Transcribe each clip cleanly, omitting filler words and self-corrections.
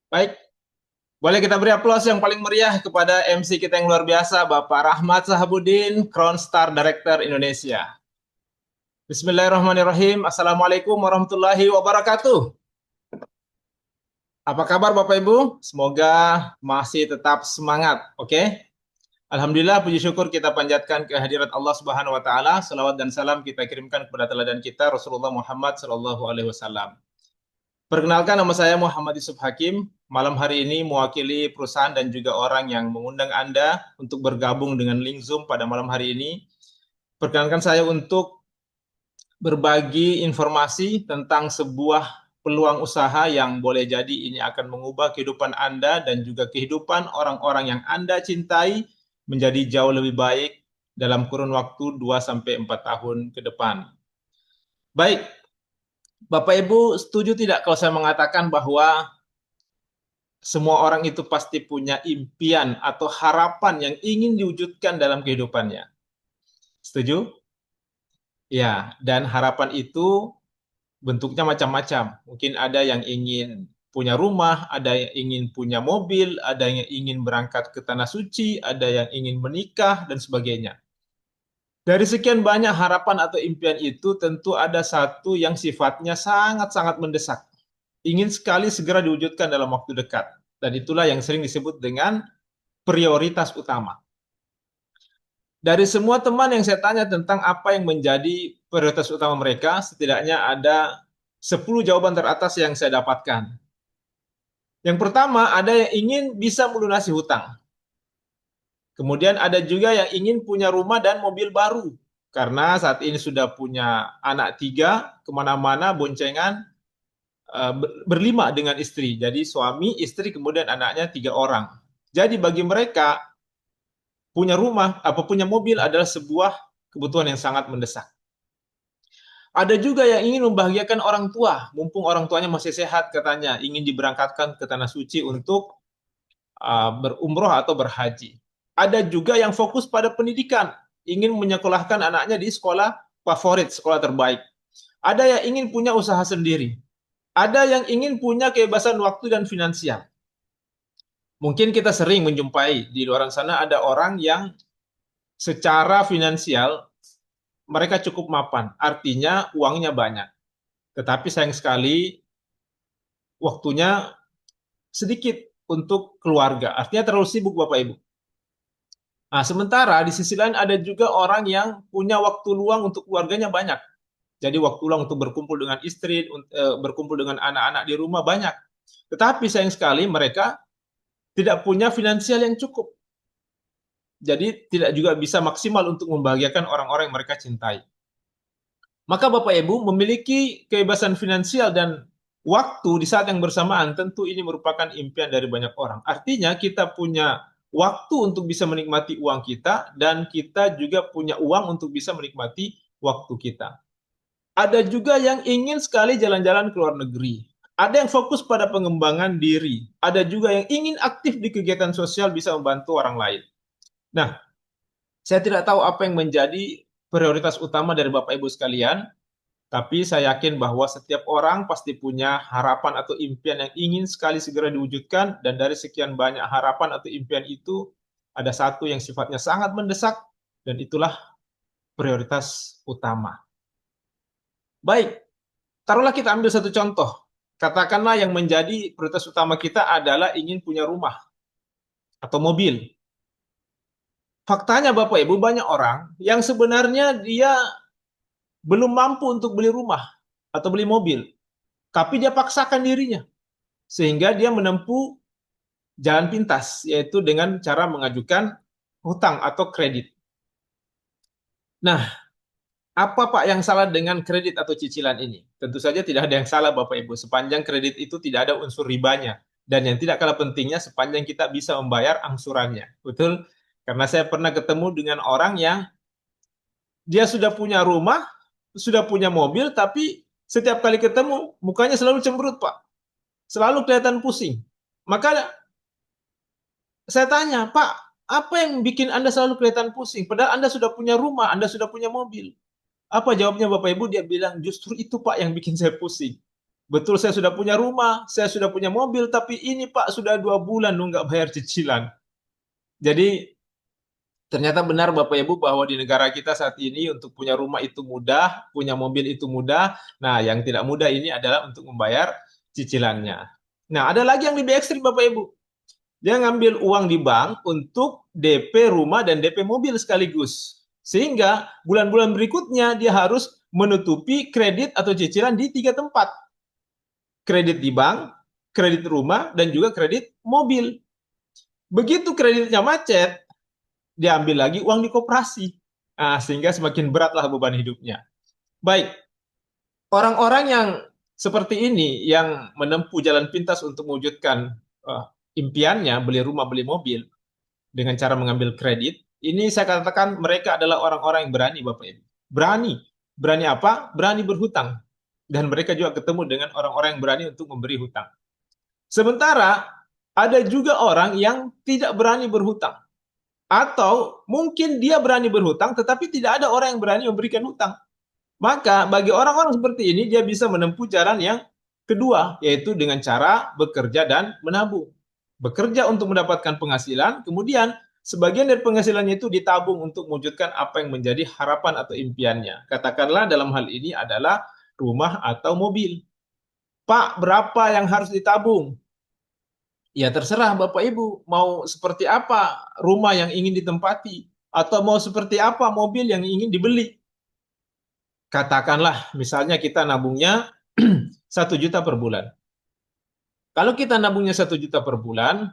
Baik, boleh kita beri aplaus yang paling meriah kepada MC kita yang luar biasa, Bapak Rahmat Sahabudin, Crown Star Director Indonesia. Bismillahirrahmanirrahim. Assalamualaikum warahmatullahi wabarakatuh. Apa kabar Bapak Ibu? Semoga masih tetap semangat, oke? Alhamdulillah, puji syukur kita panjatkan kehadirat Allah Subhanahu wa taala. Salawat dan salam kita kirimkan kepada teladan kita Rasulullah Muhammad sallallahu alaihi wasallam. Perkenalkan, nama saya Muhammad Yusuf Hakim. Malam hari ini mewakili perusahaan dan juga orang yang mengundang Anda untuk bergabung dengan link Zoom pada malam hari ini. Perkenalkan saya untuk berbagi informasi tentang sebuah peluang usaha yang boleh jadi ini akan mengubah kehidupan Anda dan juga kehidupan orang-orang yang Anda cintai menjadi jauh lebih baik dalam kurun waktu 2 sampai 4 tahun ke depan. Baik, Bapak Ibu setuju tidak kalau saya mengatakan bahwa semua orang itu pasti punya impian atau harapan yang ingin diwujudkan dalam kehidupannya? Setuju? Ya, dan harapan itu bentuknya macam-macam. Mungkin ada yang ingin punya rumah, ada yang ingin punya mobil, ada yang ingin berangkat ke tanah suci, ada yang ingin menikah, dan sebagainya. Dari sekian banyak harapan atau impian itu, tentu ada satu yang sifatnya sangat-sangat mendesak. Ingin sekali segera diwujudkan dalam waktu dekat. Dan itulah yang sering disebut dengan prioritas utama. Dari semua teman yang saya tanya tentang apa yang menjadi prioritas utama mereka, setidaknya ada 10 jawaban teratas yang saya dapatkan. Yang pertama, ada yang ingin bisa melunasi hutang. Kemudian ada juga yang ingin punya rumah dan mobil baru. Karena saat ini sudah punya anak 3, kemana-mana boncengan berlima dengan istri. Jadi suami, istri, kemudian anaknya 3 orang. Jadi bagi mereka, punya rumah, punya mobil adalah sebuah kebutuhan yang sangat mendesak. Ada juga yang ingin membahagiakan orang tua, mumpung orang tuanya masih sehat katanya, ingin diberangkatkan ke tanah suci untuk berumroh atau berhaji. Ada juga yang fokus pada pendidikan, ingin menyekolahkan anaknya di sekolah favorit, sekolah terbaik. Ada yang ingin punya usaha sendiri. Ada yang ingin punya kebebasan waktu dan finansial. Mungkin kita sering menjumpai di luar sana ada orang yang secara finansial mereka cukup mapan, artinya uangnya banyak. Tetapi sayang sekali waktunya sedikit untuk keluarga, artinya terlalu sibuk Bapak Ibu. Nah, sementara di sisi lain ada juga orang yang punya waktu luang untuk keluarganya banyak. Jadi waktu luang untuk berkumpul dengan istri, berkumpul dengan anak-anak di rumah banyak. Tetapi sayang sekali mereka tidak punya finansial yang cukup. Jadi tidak juga bisa maksimal untuk membahagiakan orang-orang yang mereka cintai. Maka Bapak Ibu memiliki kebebasan finansial dan waktu di saat yang bersamaan, tentu ini merupakan impian dari banyak orang. Artinya kita punya waktu untuk bisa menikmati uang kita dan kita juga punya uang untuk bisa menikmati waktu kita. Ada juga yang ingin sekali jalan-jalan ke luar negeri. Ada yang fokus pada pengembangan diri. Ada juga yang ingin aktif di kegiatan sosial bisa membantu orang lain. Nah, saya tidak tahu apa yang menjadi prioritas utama dari Bapak Ibu sekalian, tapi saya yakin bahwa setiap orang pasti punya harapan atau impian yang ingin sekali segera diwujudkan, dan dari sekian banyak harapan atau impian itu, ada satu yang sifatnya sangat mendesak, dan itulah prioritas utama. Baik, taruhlah kita ambil satu contoh. Katakanlah yang menjadi prioritas utama kita adalah ingin punya rumah atau mobil. Faktanya Bapak Ibu, banyak orang yang sebenarnya dia belum mampu untuk beli rumah atau beli mobil, tapi dia paksakan dirinya sehingga dia menempuh jalan pintas, yaitu dengan cara mengajukan hutang atau kredit. Nah, apa Pak yang salah dengan kredit atau cicilan ini? Tentu saja tidak ada yang salah Bapak Ibu, sepanjang kredit itu tidak ada unsur ribanya. Dan yang tidak kalah pentingnya, sepanjang kita bisa membayar angsurannya. Betul? Karena saya pernah ketemu dengan orang yang dia sudah punya rumah, sudah punya mobil, tapi setiap kali ketemu, mukanya selalu cemberut Pak. Selalu kelihatan pusing. Maka saya tanya, Pak, apa yang bikin Anda selalu kelihatan pusing? Padahal Anda sudah punya rumah, Anda sudah punya mobil. Apa jawabnya Bapak Ibu? Dia bilang, justru itu Pak yang bikin saya pusing. Betul saya sudah punya rumah, saya sudah punya mobil, tapi ini Pak sudah 2 bulan nunggak bayar cicilan. Jadi ternyata benar Bapak Ibu bahwa di negara kita saat ini untuk punya rumah itu mudah, punya mobil itu mudah. Nah, yang tidak mudah ini adalah untuk membayar cicilannya. Nah, ada lagi yang lebih ekstrim Bapak Ibu. Dia ngambil uang di bank untuk DP rumah dan DP mobil sekaligus. Sehingga bulan-bulan berikutnya dia harus menutupi kredit atau cicilan di 3 tempat. Kredit di bank, kredit rumah, dan juga kredit mobil. Begitu kreditnya macet, diambil lagi uang di koperasi. Nah, sehingga semakin beratlah beban hidupnya. Baik, orang-orang yang seperti ini yang menempuh jalan pintas untuk mewujudkan impiannya beli rumah, beli mobil dengan cara mengambil kredit, ini saya katakan mereka adalah orang-orang yang berani, Bapak Ibu. Berani. Berani apa? Berani berhutang. Dan mereka juga ketemu dengan orang-orang yang berani untuk memberi hutang. Sementara ada juga orang yang tidak berani berhutang. Atau mungkin dia berani berhutang, tetapi tidak ada orang yang berani memberikan hutang. Maka bagi orang-orang seperti ini, dia bisa menempuh jalan yang kedua, yaitu dengan cara bekerja dan menabung. Bekerja untuk mendapatkan penghasilan, kemudian sebagian dari penghasilannya itu ditabung untuk mewujudkan apa yang menjadi harapan atau impiannya. Katakanlah dalam hal ini adalah rumah atau mobil. Pak, berapa yang harus ditabung? Ya terserah Bapak Ibu, mau seperti apa rumah yang ingin ditempati, atau mau seperti apa mobil yang ingin dibeli. Katakanlah misalnya kita nabungnya 1 juta per bulan. Kalau kita nabungnya 1 juta per bulan,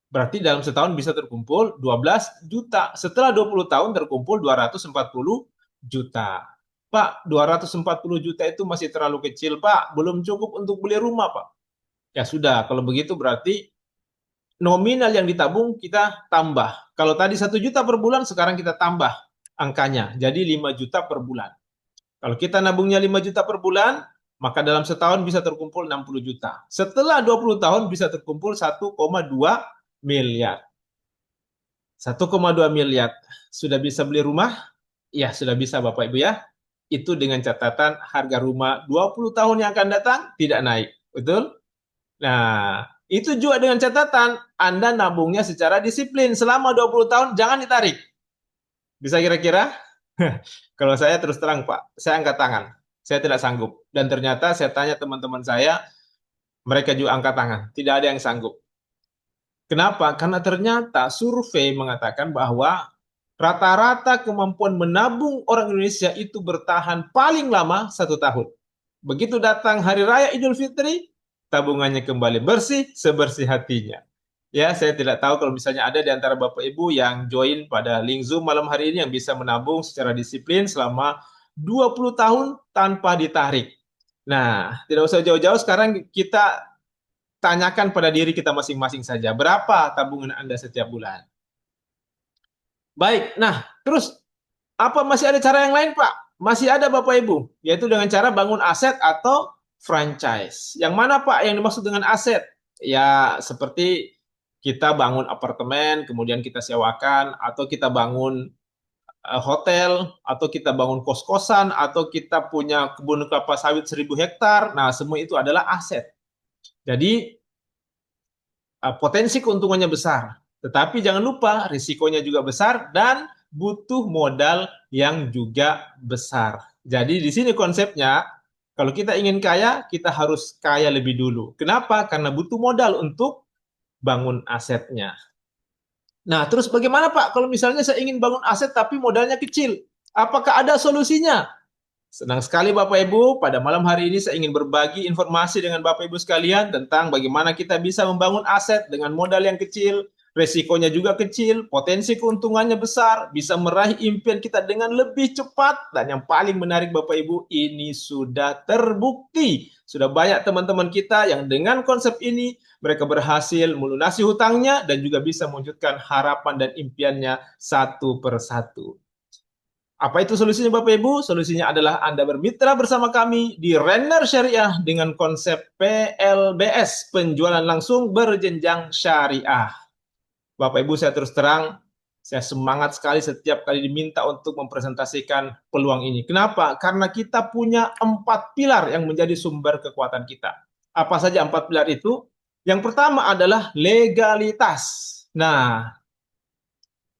berarti dalam setahun bisa terkumpul 12 juta. Setelah 20 tahun terkumpul 240 juta. Pak, 240 juta itu masih terlalu kecil, Pak. Belum cukup untuk beli rumah, Pak. Ya sudah, kalau begitu berarti nominal yang ditabung kita tambah. Kalau tadi 1 juta per bulan, sekarang kita tambah angkanya. Jadi 5 juta per bulan. Kalau kita nabungnya 5 juta per bulan, maka dalam setahun bisa terkumpul 60 juta. Setelah 20 tahun bisa terkumpul 1,2 miliar. 1,2 miliar. Sudah bisa beli rumah? Ya, sudah bisa Bapak Ibu ya. Itu dengan catatan harga rumah 20 tahun yang akan datang tidak naik. Betul? Nah, itu juga dengan catatan Anda nabungnya secara disiplin. Selama 20 tahun jangan ditarik. Bisa kira-kira? Kalau saya terus terang Pak, saya angkat tangan. Saya tidak sanggup. Dan ternyata saya tanya teman-teman saya, mereka juga angkat tangan. Tidak ada yang sanggup. Kenapa? Karena ternyata survei mengatakan bahwa rata-rata kemampuan menabung orang Indonesia itu bertahan paling lama 1 tahun. Begitu datang Hari Raya Idul Fitri, tabungannya kembali bersih, sebersih hatinya. Ya, saya tidak tahu kalau misalnya ada di antara Bapak Ibu yang join pada link Zoom malam hari ini yang bisa menabung secara disiplin selama 20 tahun tanpa ditarik. Nah, tidak usah jauh-jauh, sekarang kita tanyakan pada diri kita masing-masing saja. Berapa tabungan Anda setiap bulan? Baik, nah terus apa masih ada cara yang lain Pak? Masih ada Bapak Ibu, yaitu dengan cara bangun aset atau franchise. Yang mana Pak yang dimaksud dengan aset? Ya seperti kita bangun apartemen, kemudian kita sewakan, atau kita bangun hotel, atau kita bangun kos-kosan, atau kita punya kebun kelapa sawit 1.000 hektar. Nah, semua itu adalah aset. Jadi potensi keuntungannya besar, tetapi jangan lupa risikonya juga besar dan butuh modal yang juga besar. Jadi di sini konsepnya, kalau kita ingin kaya, kita harus kaya lebih dulu. Kenapa? Karena butuh modal untuk bangun asetnya. Nah, terus bagaimana Pak kalau misalnya saya ingin bangun aset tapi modalnya kecil? Apakah ada solusinya? Senang sekali Bapak Ibu, pada malam hari ini saya ingin berbagi informasi dengan Bapak Ibu sekalian tentang bagaimana kita bisa membangun aset dengan modal yang kecil, resikonya juga kecil, potensi keuntungannya besar, bisa meraih impian kita dengan lebih cepat, dan yang paling menarik Bapak Ibu, ini sudah terbukti. Sudah banyak teman-teman kita yang dengan konsep ini, mereka berhasil melunasi hutangnya dan juga bisa mewujudkan harapan dan impiannya satu persatu. Apa itu solusinya Bapak Ibu? Solusinya adalah Anda bermitra bersama kami di Renner Syariah dengan konsep PLBS, penjualan langsung berjenjang syariah. Bapak Ibu saya terus terang, Saya semangat sekali setiap kali diminta untuk mempresentasikan peluang ini. Kenapa? Karena kita punya 4 pilar yang menjadi sumber kekuatan kita. Apa saja 4 pilar itu? Yang pertama adalah legalitas. Nah,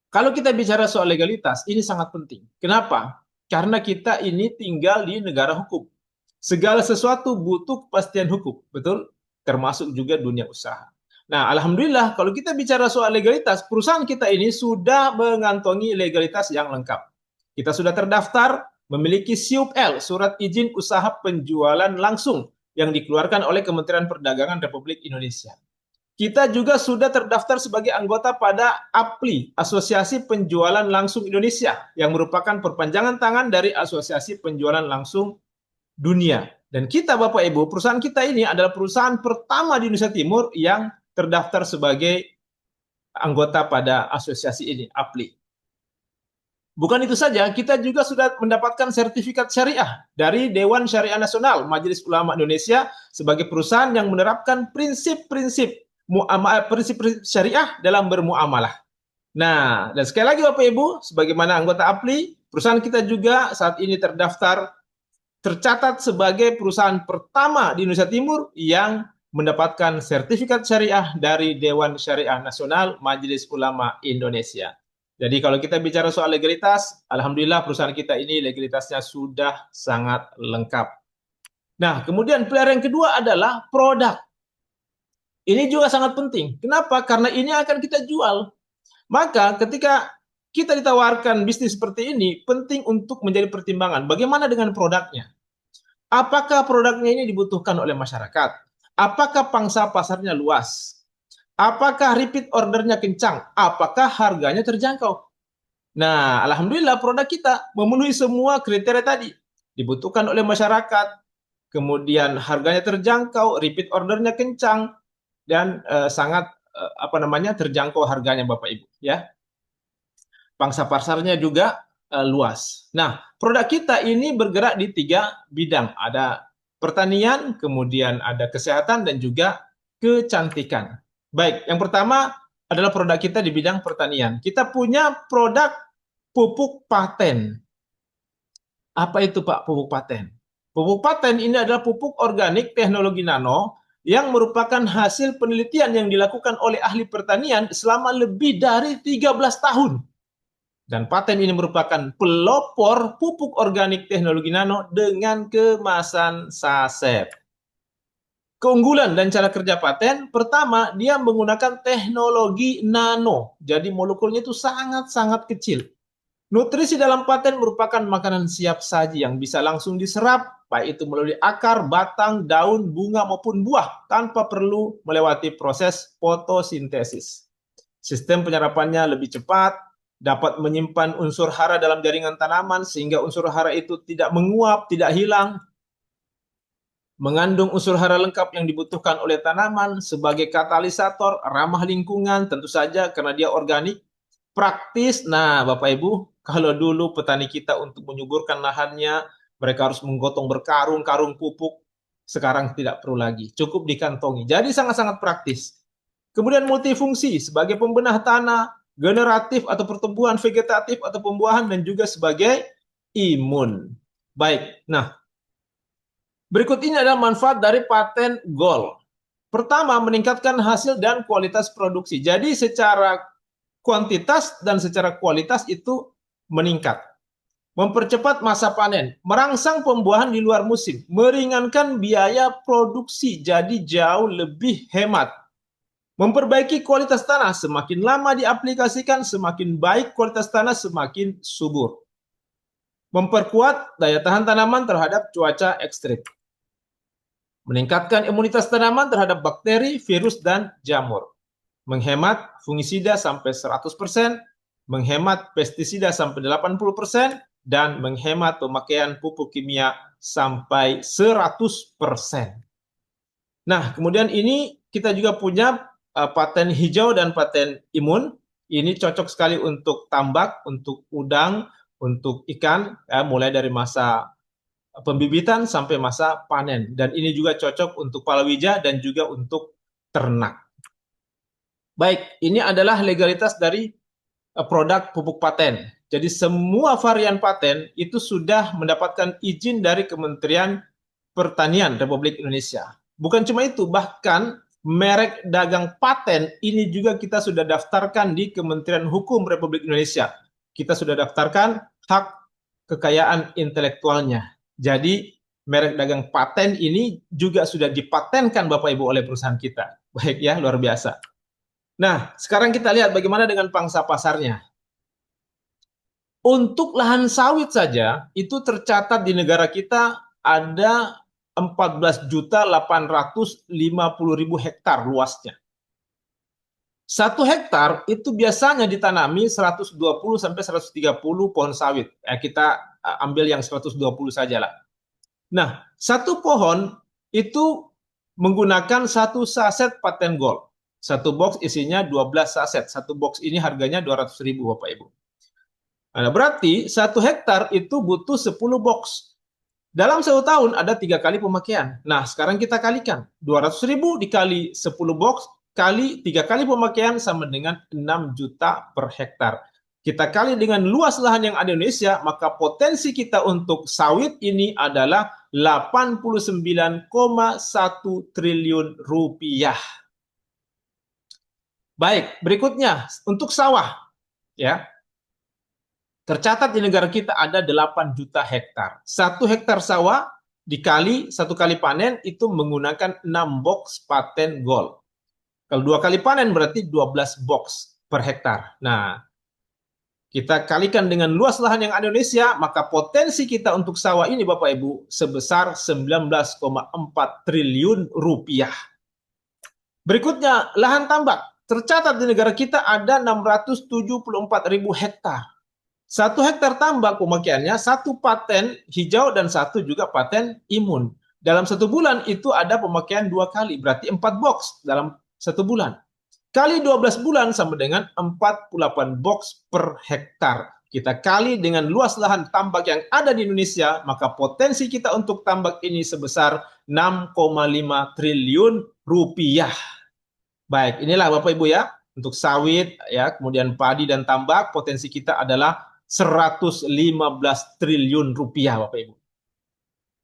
kalau kita bicara soal legalitas, ini sangat penting. Kenapa? Karena kita ini tinggal di negara hukum. Segala sesuatu butuh kepastian hukum, betul? Termasuk juga dunia usaha. Nah, alhamdulillah kalau kita bicara soal legalitas, perusahaan kita ini sudah mengantongi legalitas yang lengkap. Kita sudah terdaftar, memiliki SIUP-L, Surat Izin Usaha Penjualan Langsung, yang dikeluarkan oleh Kementerian Perdagangan Republik Indonesia. Kita juga sudah terdaftar sebagai anggota pada APLI, Asosiasi Penjualan Langsung Indonesia, yang merupakan perpanjangan tangan dari Asosiasi Penjualan Langsung Dunia. Dan kita, Bapak Ibu, perusahaan kita ini adalah perusahaan pertama di Indonesia Timur yang terdaftar sebagai anggota pada asosiasi ini, APLI. Bukan itu saja, kita juga sudah mendapatkan sertifikat syariah dari Dewan Syariah Nasional Majelis Ulama Indonesia sebagai perusahaan yang menerapkan prinsip-prinsip syariah dalam bermuamalah. Nah, dan sekali lagi Bapak Ibu, sebagaimana anggota APLI, perusahaan kita juga saat ini tercatat sebagai perusahaan pertama di Indonesia Timur yang mendapatkan sertifikat syariah dari Dewan Syariah Nasional Majelis Ulama Indonesia. Jadi kalau kita bicara soal legalitas, alhamdulillah perusahaan kita ini legalitasnya sudah sangat lengkap. Nah, kemudian pilar yang kedua adalah produk. Ini juga sangat penting. Kenapa? Karena ini akan kita jual. Maka ketika kita ditawarkan bisnis seperti ini, penting untuk menjadi pertimbangan. Bagaimana dengan produknya? Apakah produknya ini dibutuhkan oleh masyarakat? Apakah pangsa pasarnya luas? Apakah repeat ordernya kencang? Apakah harganya terjangkau? Nah, alhamdulillah produk kita memenuhi semua kriteria tadi. Dibutuhkan oleh masyarakat, kemudian harganya terjangkau, repeat ordernya kencang, dan sangat terjangkau harganya Bapak Ibu, ya. Pangsa pasarnya juga luas. Nah, produk kita ini bergerak di 3 bidang. Ada pertanian, kemudian ada kesehatan, dan juga kecantikan. Baik, yang pertama adalah produk kita di bidang pertanian. Kita punya produk pupuk paten. Apa itu Pak pupuk paten? Pupuk paten ini adalah pupuk organik teknologi nano yang merupakan hasil penelitian yang dilakukan oleh ahli pertanian selama lebih dari 13 tahun. Dan paten ini merupakan pelopor pupuk organik teknologi nano dengan kemasan saset. Keunggulan dan cara kerja paten, pertama, dia menggunakan teknologi nano. Jadi molekulnya itu sangat-sangat kecil. Nutrisi dalam paten merupakan makanan siap saji yang bisa langsung diserap, baik itu melalui akar, batang, daun, bunga, maupun buah, tanpa perlu melewati proses fotosintesis. Sistem penyerapannya lebih cepat, dapat menyimpan unsur hara dalam jaringan tanaman, sehingga unsur hara itu tidak menguap, tidak hilang, mengandung unsur hara lengkap yang dibutuhkan oleh tanaman sebagai katalisator, ramah lingkungan, tentu saja karena dia organik, praktis. Nah, Bapak Ibu, kalau dulu petani kita untuk menyuburkan lahannya, mereka harus menggotong berkarung-karung pupuk, sekarang tidak perlu lagi, cukup dikantongi. Jadi sangat-sangat praktis. Kemudian multifungsi sebagai pembenah tanah, generatif atau pertumbuhan vegetatif atau pembuahan, dan juga sebagai imun. Baik, nah berikut ini adalah manfaat dari paten gold. Pertama, meningkatkan hasil dan kualitas produksi. Jadi secara kuantitas dan secara kualitas itu meningkat. Mempercepat masa panen, merangsang pembuahan di luar musim, meringankan biaya produksi jadi jauh lebih hemat. Memperbaiki kualitas tanah, semakin lama diaplikasikan, semakin baik kualitas tanah, semakin subur. Memperkuat daya tahan tanaman terhadap cuaca ekstrim. Meningkatkan imunitas tanaman terhadap bakteri, virus, dan jamur. Menghemat fungisida sampai 100%, menghemat pestisida sampai 80%, dan menghemat pemakaian pupuk kimia sampai 100%. Nah, kemudian ini kita juga punya paten hijau dan paten imun. Ini cocok sekali untuk tambak, untuk udang, untuk ikan, mulai dari masa pembibitan sampai masa panen. Dan ini juga cocok untuk palawija dan juga untuk ternak. Baik, ini adalah legalitas dari produk pupuk paten. Jadi semua varian paten itu sudah mendapatkan izin dari Kementerian Pertanian Republik Indonesia. Bukan cuma itu, bahkan merek dagang paten ini juga kita sudah daftarkan di Kementerian Hukum Republik Indonesia. Kita sudah daftarkan hak kekayaan intelektualnya. Jadi merek dagang paten ini juga sudah dipatenkan Bapak Ibu oleh perusahaan kita. Baik ya, luar biasa. Nah, sekarang kita lihat bagaimana dengan pangsa pasarnya. Untuk lahan sawit saja, itu tercatat di negara kita ada 14.850.000 hektar luasnya. 1 hektar itu biasanya ditanami 120 sampai 130 pohon sawit. Kita ambil yang 120 saja lah. Nah, satu pohon itu menggunakan 1 saset paten gold. Satu box isinya 12 saset. Satu box ini harganya 200.000 Bapak Ibu. Nah, berarti 1 hektar itu butuh 10 box. Dalam 1 tahun ada 3 kali pemakaian. Nah, sekarang kita kalikan. 200.000 dikali 10 box, kali 3 kali pemakaian sama dengan 6 juta per hektar. Kita kali dengan luas lahan yang ada di Indonesia, maka potensi kita untuk sawit ini adalah 89,1 triliun rupiah. Baik, berikutnya untuk sawah. Ya, tercatat di negara kita ada 8 juta hektar. 1 hektar sawah dikali 1 kali panen itu menggunakan 6 box paten gold. Kalau 2 kali panen berarti 12 box per hektar. Nah, kita kalikan dengan luas lahan yang ada di Indonesia, maka potensi kita untuk sawah ini Bapak Ibu sebesar 19,4 triliun rupiah. Berikutnya, lahan tambak. Tercatat di negara kita ada 674.000 hektar. 1 hektar tambak pemakaiannya 1 paten hijau dan 1 juga paten imun. Dalam 1 bulan itu ada pemakaian 2 kali, berarti 4 box dalam 1 bulan. Kali 12 bulan sama dengan 48 box per hektar. Kita kali dengan luas lahan tambak yang ada di Indonesia, maka potensi kita untuk tambak ini sebesar 6,5 triliun rupiah. Baik, inilah Bapak Ibu ya, untuk sawit ya, kemudian padi dan tambak, potensi kita adalah 115 triliun rupiah Bapak Ibu.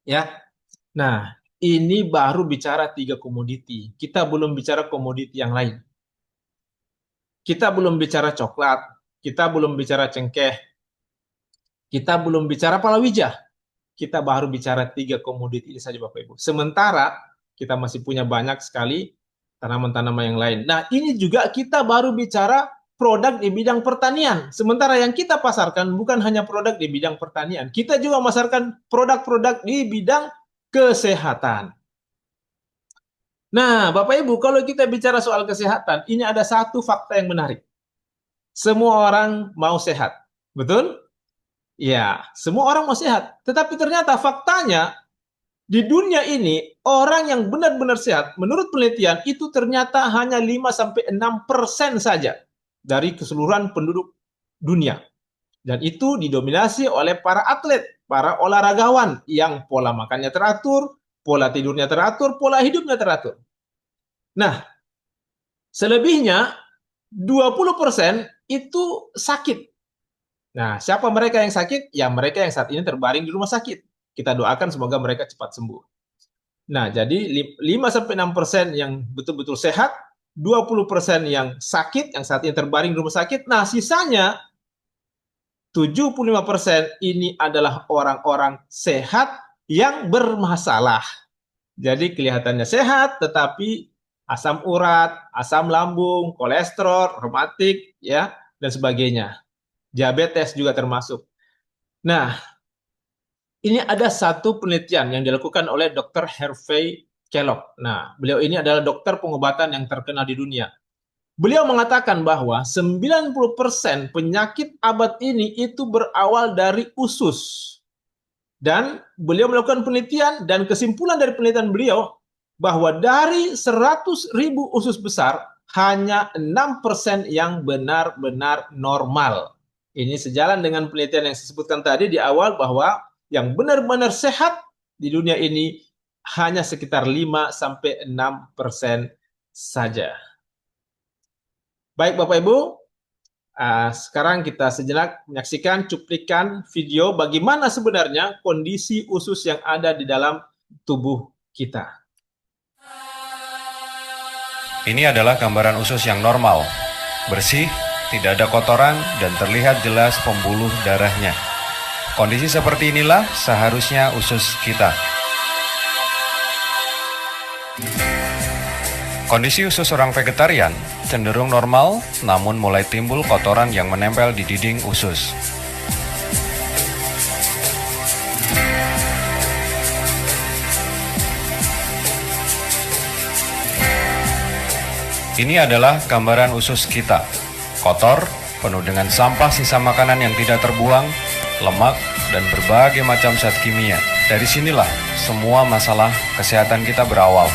Ya. Nah, ini baru bicara 3 komoditi. Kita belum bicara komoditi yang lain. Kita belum bicara coklat, kita belum bicara cengkeh, kita belum bicara palawija. Kita baru bicara 3 komoditi ini saja Bapak Ibu. Sementara kita masih punya banyak sekali tanaman-tanaman yang lain. Nah, ini juga kita baru bicara produk di bidang pertanian. Sementara yang kita pasarkan bukan hanya produk di bidang pertanian. Kita juga memasarkan produk-produk di bidang kesehatan. Nah, Bapak Ibu, kalau kita bicara soal kesehatan, ini ada satu fakta yang menarik. Semua orang mau sehat. Betul? Ya, semua orang mau sehat. Tetapi ternyata faktanya di dunia ini, orang yang benar-benar sehat, menurut penelitian, itu ternyata hanya 5-6% saja dari keseluruhan penduduk dunia. Dan itu didominasi oleh para atlet, para olahragawan yang pola makannya teratur, pola tidurnya teratur, pola hidupnya teratur. Nah, selebihnya 20% itu sakit. Nah, siapa mereka yang sakit? Ya, mereka yang saat ini terbaring di rumah sakit. Kita doakan semoga mereka cepat sembuh. Nah, jadi 5-6% yang betul-betul sehat, 20% yang sakit, yang saat ini terbaring di rumah sakit. Nah, sisanya 75% ini adalah orang-orang sehat yang bermasalah. Jadi kelihatannya sehat, tetapi asam urat, asam lambung, kolesterol, rematik, ya, dan sebagainya. Diabetes juga termasuk. Nah, ini ada satu penelitian yang dilakukan oleh Dr. Harvey Kellogg. Nah, beliau ini adalah dokter pengobatan yang terkenal di dunia. Beliau mengatakan bahwa 90% penyakit abad ini itu berawal dari usus. Dan beliau melakukan penelitian dan kesimpulan dari penelitian beliau bahwa dari 100.000 usus besar, hanya 6% yang benar-benar normal. Ini sejalan dengan penelitian yang saya sebutkan tadi di awal bahwa yang benar-benar sehat di dunia ini hanya sekitar 5-6% saja. Baik Bapak Ibu, Sekarang kita sejenak menyaksikan cuplikan video bagaimana sebenarnya kondisi usus yang ada di dalam tubuh kita. Ini adalah gambaran usus yang normal, bersih, tidak ada kotoran, dan terlihat jelas pembuluh darahnya. Kondisi seperti inilah seharusnya usus kita. Kondisi usus orang vegetarian cenderung normal, namun mulai timbul kotoran yang menempel di dinding usus. Ini adalah gambaran usus kita. Kotor, penuh dengan sampah sisa makanan yang tidak terbuang, lemak, dan berbagai macam zat kimia. Dari sinilah semua masalah kesehatan kita berawal.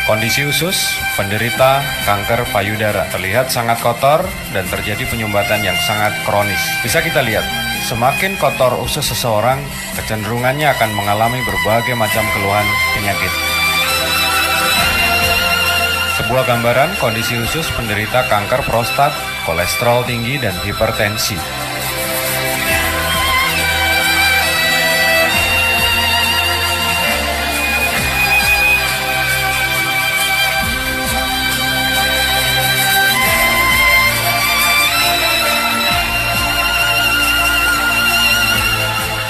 Kondisi usus penderita kanker payudara terlihat sangat kotor dan terjadi penyumbatan yang sangat kronis. Bisa kita lihat, semakin kotor usus seseorang, kecenderungannya akan mengalami berbagai macam keluhan penyakit. Sebuah gambaran kondisi usus penderita kanker prostat, kolesterol tinggi, dan hipertensi.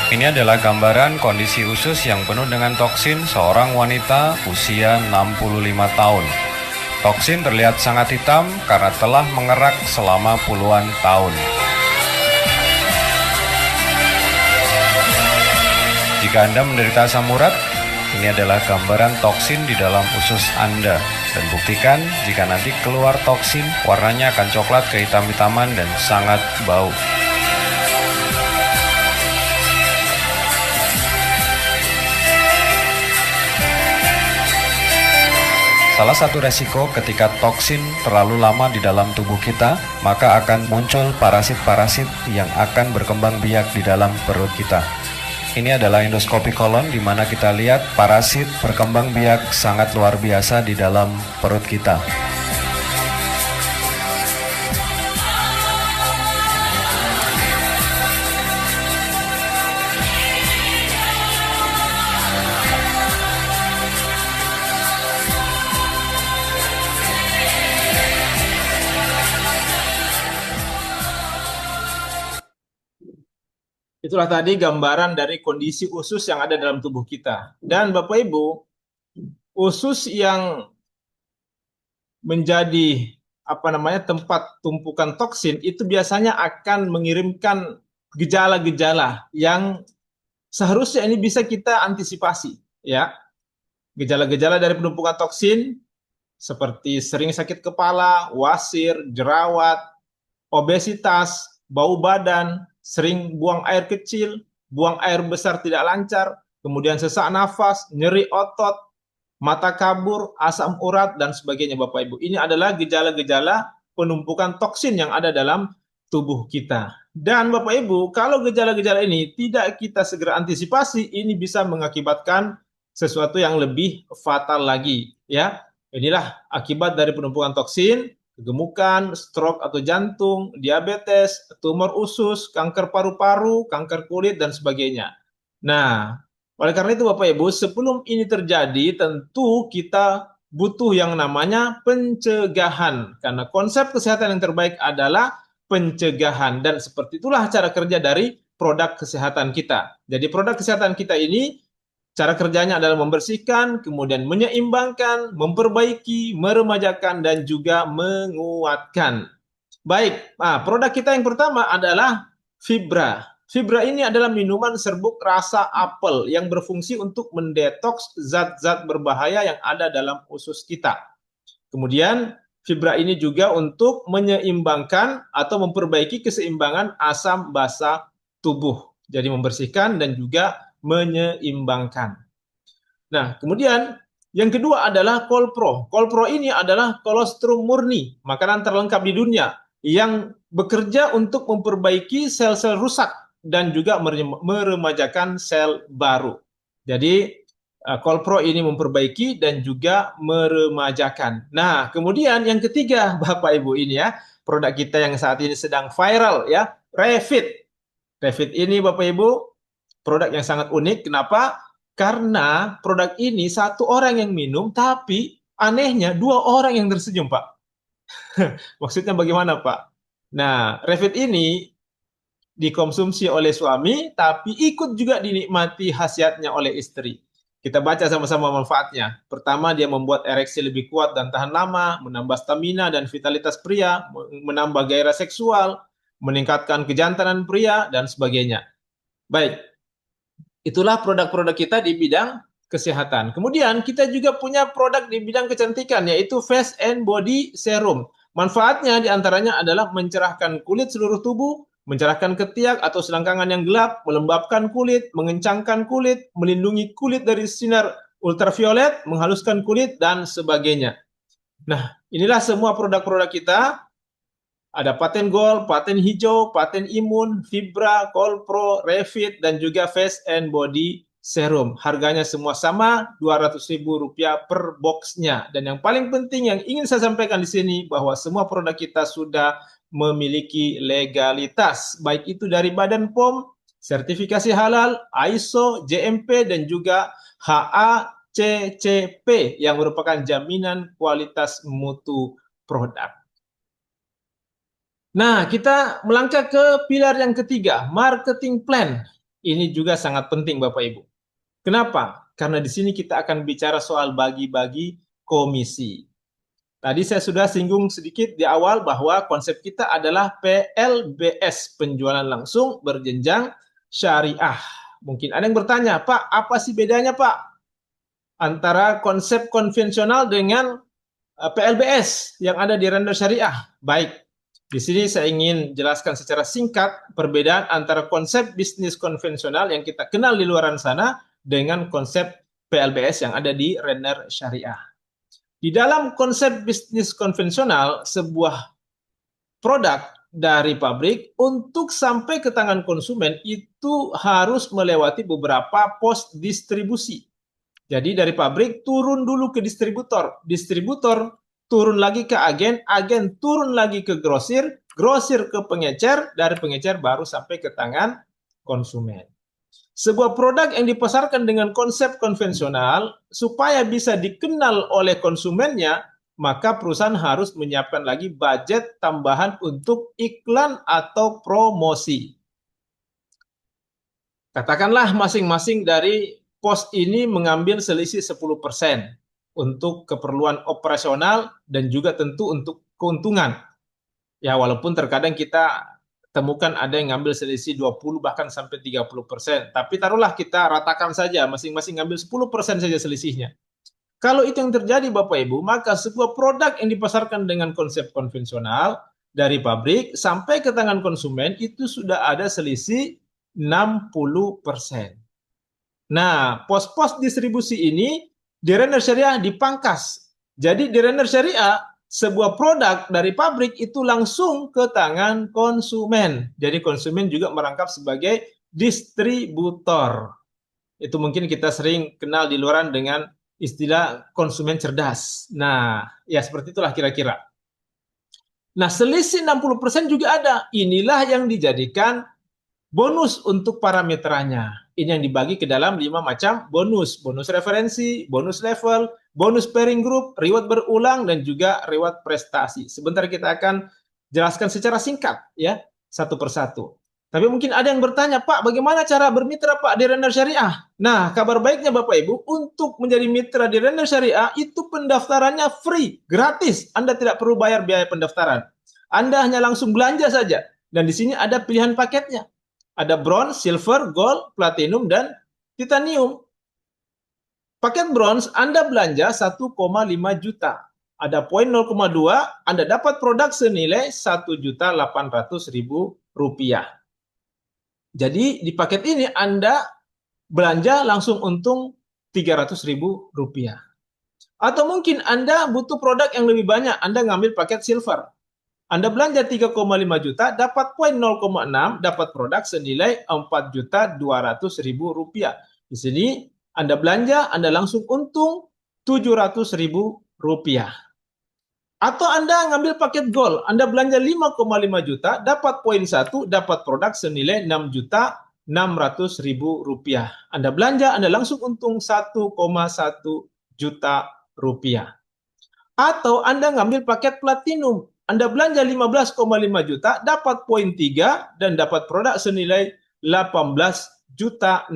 Ini adalah gambaran kondisi usus yang penuh dengan toksin seorang wanita usia 65 tahun. Toksin terlihat sangat hitam karena telah mengerak selama puluhan tahun. Jika Anda menderita asam urat, ini adalah gambaran toksin di dalam usus Anda. Dan buktikan jika nanti keluar toksin, warnanya akan coklat kehitam-hitaman dan sangat bau. Salah satu resiko ketika toksin terlalu lama di dalam tubuh kita, maka akan muncul parasit-parasit yang akan berkembang biak di dalam perut kita. Ini adalah endoskopi kolon di mana kita lihat parasit berkembang biak sangat luar biasa di dalam perut kita. Itulah tadi gambaran dari kondisi usus yang ada dalam tubuh kita. Dan Bapak Ibu, usus yang menjadi tempat tumpukan toksin itu biasanya akan mengirimkan gejala-gejala yang seharusnya ini bisa kita antisipasi, ya. Gejala-gejala dari penumpukan toksin seperti sering sakit kepala, wasir, jerawat, obesitas, bau badan, sering buang air kecil, buang air besar tidak lancar, kemudian sesak nafas, nyeri otot, mata kabur, asam urat, dan sebagainya Bapak Ibu. Ini adalah gejala-gejala penumpukan toksin yang ada dalam tubuh kita. Dan Bapak Ibu, kalau gejala-gejala ini tidak kita segera antisipasi, ini bisa mengakibatkan sesuatu yang lebih fatal lagi, ya. Inilah akibat dari penumpukan toksin, kegemukan, stroke atau jantung, diabetes, tumor usus, kanker paru-paru, kanker kulit, dan sebagainya. Nah, oleh karena itu Bapak Ibu, sebelum ini terjadi, tentu kita butuh yang namanya pencegahan. Karena konsep kesehatan yang terbaik adalah pencegahan. Dan seperti itulah cara kerja dari produk kesehatan kita. Jadi produk kesehatan kita ini, cara kerjanya adalah membersihkan, kemudian menyeimbangkan, memperbaiki, meremajakan, dan juga menguatkan. Baik, produk kita yang pertama adalah Fibra. Fibra ini adalah minuman serbuk rasa apel yang berfungsi untuk mendetoks zat-zat berbahaya yang ada dalam usus kita. Kemudian, Fibra ini juga untuk menyeimbangkan atau memperbaiki keseimbangan asam basa tubuh. Jadi membersihkan dan juga menyeimbangkan. Nah, kemudian Yang kedua adalah Kolpro. Kolpro ini adalah kolostrum murni, makanan terlengkap di dunia yang bekerja untuk memperbaiki sel-sel rusak dan juga meremajakan sel baru. Jadi Kolpro ini memperbaiki dan juga meremajakan. Nah, kemudian yang ketiga, Bapak Ibu ini ya, produk kita yang saat ini sedang viral ya, Revit. Revit ini Bapak Ibu, produk yang sangat unik. Kenapa? Karena produk ini satu orang yang minum, tapi anehnya dua orang yang tersenyum, Pak. Maksudnya bagaimana, Pak? Nah, Revit ini dikonsumsi oleh suami, tapi ikut juga dinikmati khasiatnya oleh istri. Kita baca sama-sama manfaatnya. Pertama, dia membuat ereksi lebih kuat dan tahan lama, menambah stamina dan vitalitas pria, menambah gairah seksual, meningkatkan kejantanan pria, dan sebagainya. Baik, itulah produk-produk kita di bidang kesehatan. Kemudian kita juga punya produk di bidang kecantikan, yaitu Face and Body Serum. Manfaatnya diantaranya adalah mencerahkan kulit seluruh tubuh, mencerahkan ketiak atau selangkangan yang gelap, melembabkan kulit, mengencangkan kulit, melindungi kulit dari sinar ultraviolet, menghaluskan kulit, dan sebagainya. Nah, inilah semua produk-produk kita. Ada paten gold, paten hijau, paten imun, Fibra, Kolpro, Revit, dan juga Face and Body Serum. Harganya semua sama, Rp200.000 per boxnya. Dan yang paling penting yang ingin saya sampaikan di sini, bahwa semua produk kita sudah memiliki legalitas. Baik itu dari Badan POM, sertifikasi halal, ISO, JMP, dan juga HACCP yang merupakan jaminan kualitas mutu produk. Nah, kita melangkah ke pilar yang ketiga, marketing plan. Ini juga sangat penting Bapak Ibu. Kenapa? Karena di sini kita akan bicara soal bagi-bagi komisi. Tadi saya sudah singgung sedikit di awal bahwa konsep kita adalah PLBS, penjualan langsung berjenjang syariah. Mungkin ada yang bertanya, Pak, apa sih bedanya Pak antara konsep konvensional dengan PLBS yang ada di Render Syariah? Baik, di sini saya ingin jelaskan secara singkat perbedaan antara konsep bisnis konvensional yang kita kenal di luaran sana dengan konsep PLBS yang ada di Renner Syariah. Di dalam konsep bisnis konvensional, sebuah produk dari pabrik untuk sampai ke tangan konsumen itu harus melewati beberapa pos distribusi. Jadi dari pabrik turun dulu ke distributor, distributor turun lagi ke agen, agen turun lagi ke grosir, grosir ke pengecer, dari pengecer baru sampai ke tangan konsumen. Sebuah produk yang dipasarkan dengan konsep konvensional, supaya bisa dikenal oleh konsumennya, maka perusahaan harus menyiapkan lagi budget tambahan untuk iklan atau promosi. Katakanlah masing-masing dari pos ini mengambil selisih 10% untuk keperluan operasional dan juga tentu untuk keuntungan. Ya, walaupun terkadang kita temukan ada yang ngambil selisih 20 bahkan sampai 30%. Tapi taruhlah kita ratakan saja, masing-masing ngambil 10% saja selisihnya. Kalau itu yang terjadi Bapak Ibu, maka sebuah produk yang dipasarkan dengan konsep konvensional dari pabrik sampai ke tangan konsumen itu sudah ada selisih 60%. Nah, pos-pos distribusi ini di Renner Syariah dipangkas. Jadi di Renner Syariah, sebuah produk dari pabrik itu langsung ke tangan konsumen. Jadi konsumen juga merangkap sebagai distributor. Itu mungkin kita sering kenal di luaran dengan istilah konsumen cerdas. Nah, ya seperti itulah kira-kira. Nah, selisih 60% juga ada. Inilah yang dijadikan bonus untuk para mitranya. Ini yang dibagi ke dalam 5 macam bonus. Bonus referensi, bonus level, bonus pairing group, reward berulang, dan juga reward prestasi. Sebentar kita akan jelaskan secara singkat ya, satu persatu. Tapi mungkin ada yang bertanya, Pak, bagaimana cara bermitra Pak di Renner Syariah? Nah, kabar baiknya Bapak Ibu, untuk menjadi mitra di Renner Syariah itu pendaftarannya free, gratis. Anda tidak perlu bayar biaya pendaftaran. Anda hanya langsung belanja saja. Dan di sini ada pilihan paketnya. Ada bronze, silver, gold, platinum, dan titanium. Paket bronze Anda belanja 1,5 juta. Ada poin 0,2, Anda dapat produk senilai Rp1.800.000. Jadi di paket ini Anda belanja langsung untung Rp300.000. Atau mungkin Anda butuh produk yang lebih banyak, Anda ngambil paket silver. Anda belanja 3,5 juta, dapat poin 0,6, dapat produk senilai 4.200.000 rupiah. Di sini Anda belanja, Anda langsung untung 700.000 rupiah. Atau Anda ngambil paket gold, Anda belanja 5,5 juta, dapat poin 1, dapat produk senilai 6.600.000 rupiah. Anda belanja, Anda langsung untung 1,1 juta rupiah. Atau Anda ngambil paket platinum, Anda belanja 15,5 juta, dapat poin 3, dan dapat produk senilai 18.600.000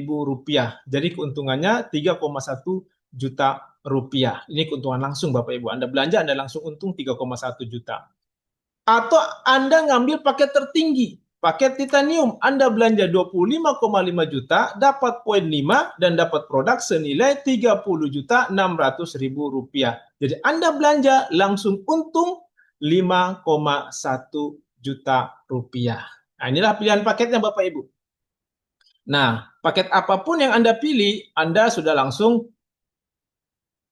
rupiah. Jadi keuntungannya 3,1 juta rupiah. Ini keuntungan langsung Bapak Ibu. Anda belanja, Anda langsung untung 3,1 juta. Atau Anda ngambil paket tertinggi, paket titanium, Anda belanja 25,5 juta, dapat poin 5, dan dapat produk senilai 30.600.000 rupiah. Jadi Anda belanja langsung untung 5,1 juta rupiah. Nah, inilah pilihan paketnya Bapak Ibu. Nah, paket apapun yang Anda pilih, Anda sudah langsung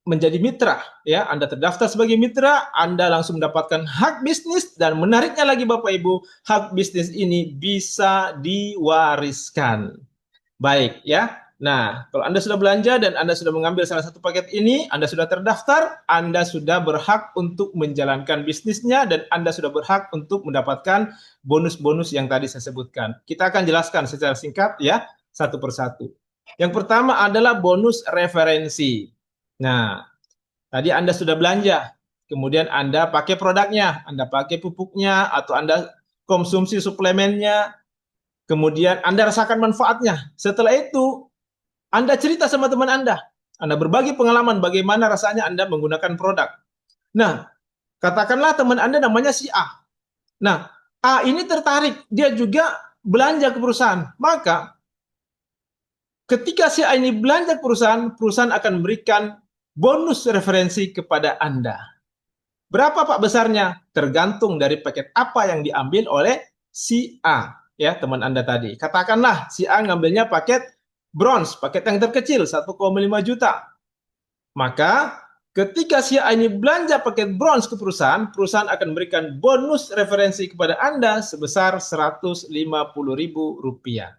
menjadi mitra, ya. Anda terdaftar sebagai mitra, Anda langsung mendapatkan hak bisnis, dan menariknya lagi Bapak Ibu, hak bisnis ini bisa diwariskan. Baik, ya. Nah, kalau Anda sudah belanja dan Anda sudah mengambil salah satu paket ini, Anda sudah terdaftar, Anda sudah berhak untuk menjalankan bisnisnya, dan Anda sudah berhak untuk mendapatkan bonus-bonus yang tadi saya sebutkan. Kita akan jelaskan secara singkat, ya, satu persatu. Yang pertama adalah bonus referensi. Nah, tadi Anda sudah belanja, kemudian Anda pakai produknya, Anda pakai pupuknya, atau Anda konsumsi suplemennya, kemudian Anda rasakan manfaatnya. Setelah itu, Anda cerita sama teman Anda berbagi pengalaman bagaimana rasanya Anda menggunakan produk. Nah, katakanlah teman Anda namanya si A. Nah, A ini tertarik, dia juga belanja ke perusahaan. Maka, ketika si A ini belanja ke perusahaan, perusahaan akan memberikan bonus referensi kepada Anda. Berapa Pak besarnya? Tergantung dari paket apa yang diambil oleh si A, ya teman Anda tadi. Katakanlah si A ngambilnya paket bronze, paket yang terkecil 1,5 juta. Maka ketika si A ini belanja paket bronze ke perusahaan, perusahaan akan memberikan bonus referensi kepada Anda sebesar 150.000 rupiah.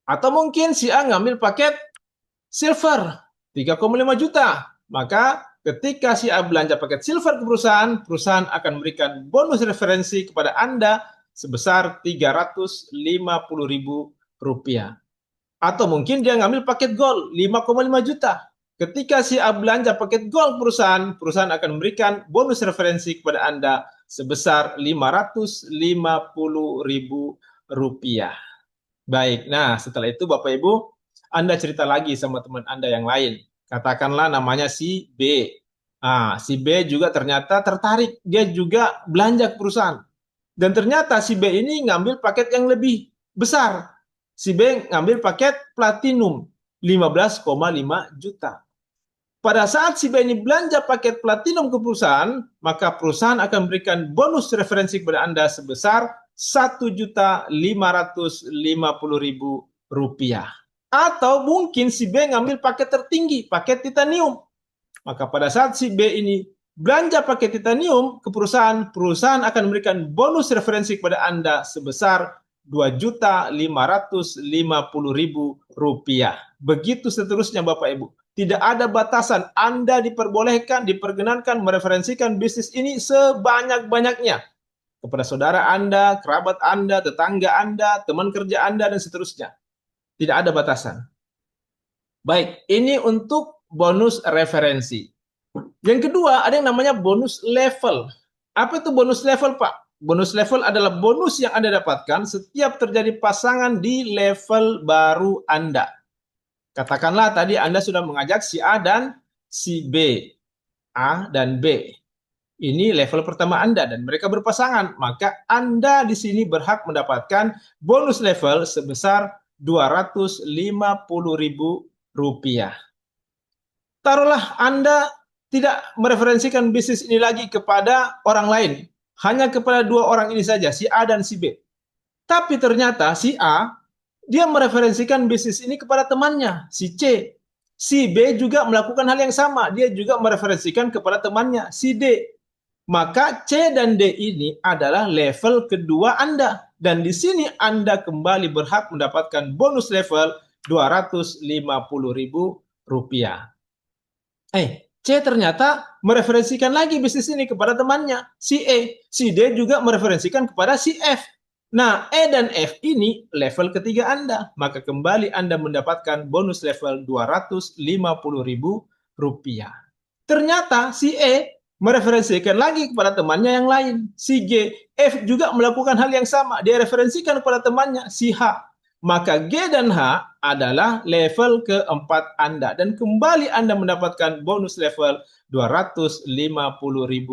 Atau mungkin si A ngambil paket silver 3,5 juta. Maka ketika si A belanja paket silver ke perusahaan, perusahaan akan memberikan bonus referensi kepada Anda sebesar 350.000 rupiah. Atau mungkin dia ngambil paket gold 5,5 juta. Ketika si A belanja paket gold perusahaan, perusahaan akan memberikan bonus referensi kepada Anda sebesar 550.000 rupiah. Baik, nah setelah itu Bapak Ibu, Anda cerita lagi sama teman Anda yang lain. Katakanlah namanya si B. Nah, si B juga ternyata tertarik. Dia juga belanja ke perusahaan. Dan ternyata si B ini ngambil paket yang lebih besar. Si B ngambil paket platinum 15,5 juta. Pada saat si B ini belanja paket platinum ke perusahaan, maka perusahaan akan memberikan bonus referensi kepada Anda sebesar 1.550.000 rupiah. Atau mungkin si B ngambil paket tertinggi, paket titanium. Maka pada saat si B ini belanja paket titanium ke perusahaan, perusahaan akan memberikan bonus referensi kepada Anda sebesar 2.550.000 rupiah. Begitu seterusnya Bapak Ibu. Tidak ada batasan. Anda diperbolehkan, diperkenankan mereferensikan bisnis ini sebanyak-banyaknya kepada saudara Anda, kerabat Anda, tetangga Anda, teman kerja Anda, dan seterusnya. Tidak ada batasan. Baik, ini untuk bonus referensi. Yang kedua, ada yang namanya bonus level. Apa itu bonus level, Pak? Bonus level adalah bonus yang Anda dapatkan setiap terjadi pasangan di level baru Anda. Katakanlah tadi Anda sudah mengajak si A dan si B. A dan B. Ini level pertama Anda dan mereka berpasangan. Maka Anda di sini berhak mendapatkan bonus level sebesar 250.000 rupiah. Taruhlah Anda tidak mereferensikan bisnis ini lagi kepada orang lain. Hanya kepada dua orang ini saja, si A dan si B. Tapi ternyata si A, dia mereferensikan bisnis ini kepada temannya, si C. Si B juga melakukan hal yang sama, dia juga mereferensikan kepada temannya, si D. Maka C dan D ini adalah level kedua Anda. Dan di sini Anda kembali berhak mendapatkan bonus level Rp250.000. C ternyata mereferensikan lagi bisnis ini kepada temannya, si E. Si D juga mereferensikan kepada si F. Nah, E dan F ini level ketiga Anda. Maka kembali Anda mendapatkan bonus level Rp250.000. Ternyata si E mereferensikan lagi kepada temannya yang lain, si G. F juga melakukan hal yang sama, dia referensikan kepada temannya, si H. Maka G dan H adalah level keempat Anda. Dan kembali Anda mendapatkan bonus level Rp250.000.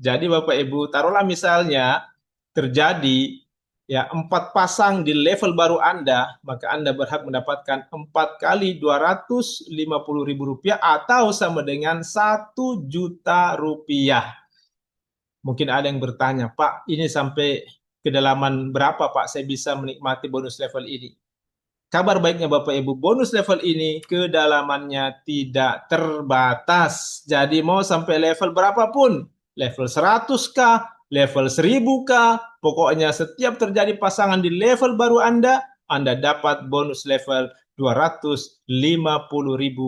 Jadi Bapak Ibu, taruhlah misalnya terjadi ya 4 pasang di level baru Anda, maka Anda berhak mendapatkan 4 kali Rp250.000 atau sama dengan Rp1.000.000. Mungkin ada yang bertanya, Pak, ini sampai kedalaman berapa Pak saya bisa menikmati bonus level ini? Kabar baiknya Bapak Ibu, bonus level ini kedalamannya tidak terbatas. Jadi mau sampai level berapapun, level 100K, level 1000K, pokoknya setiap terjadi pasangan di level baru Anda dapat bonus level Rp250.000.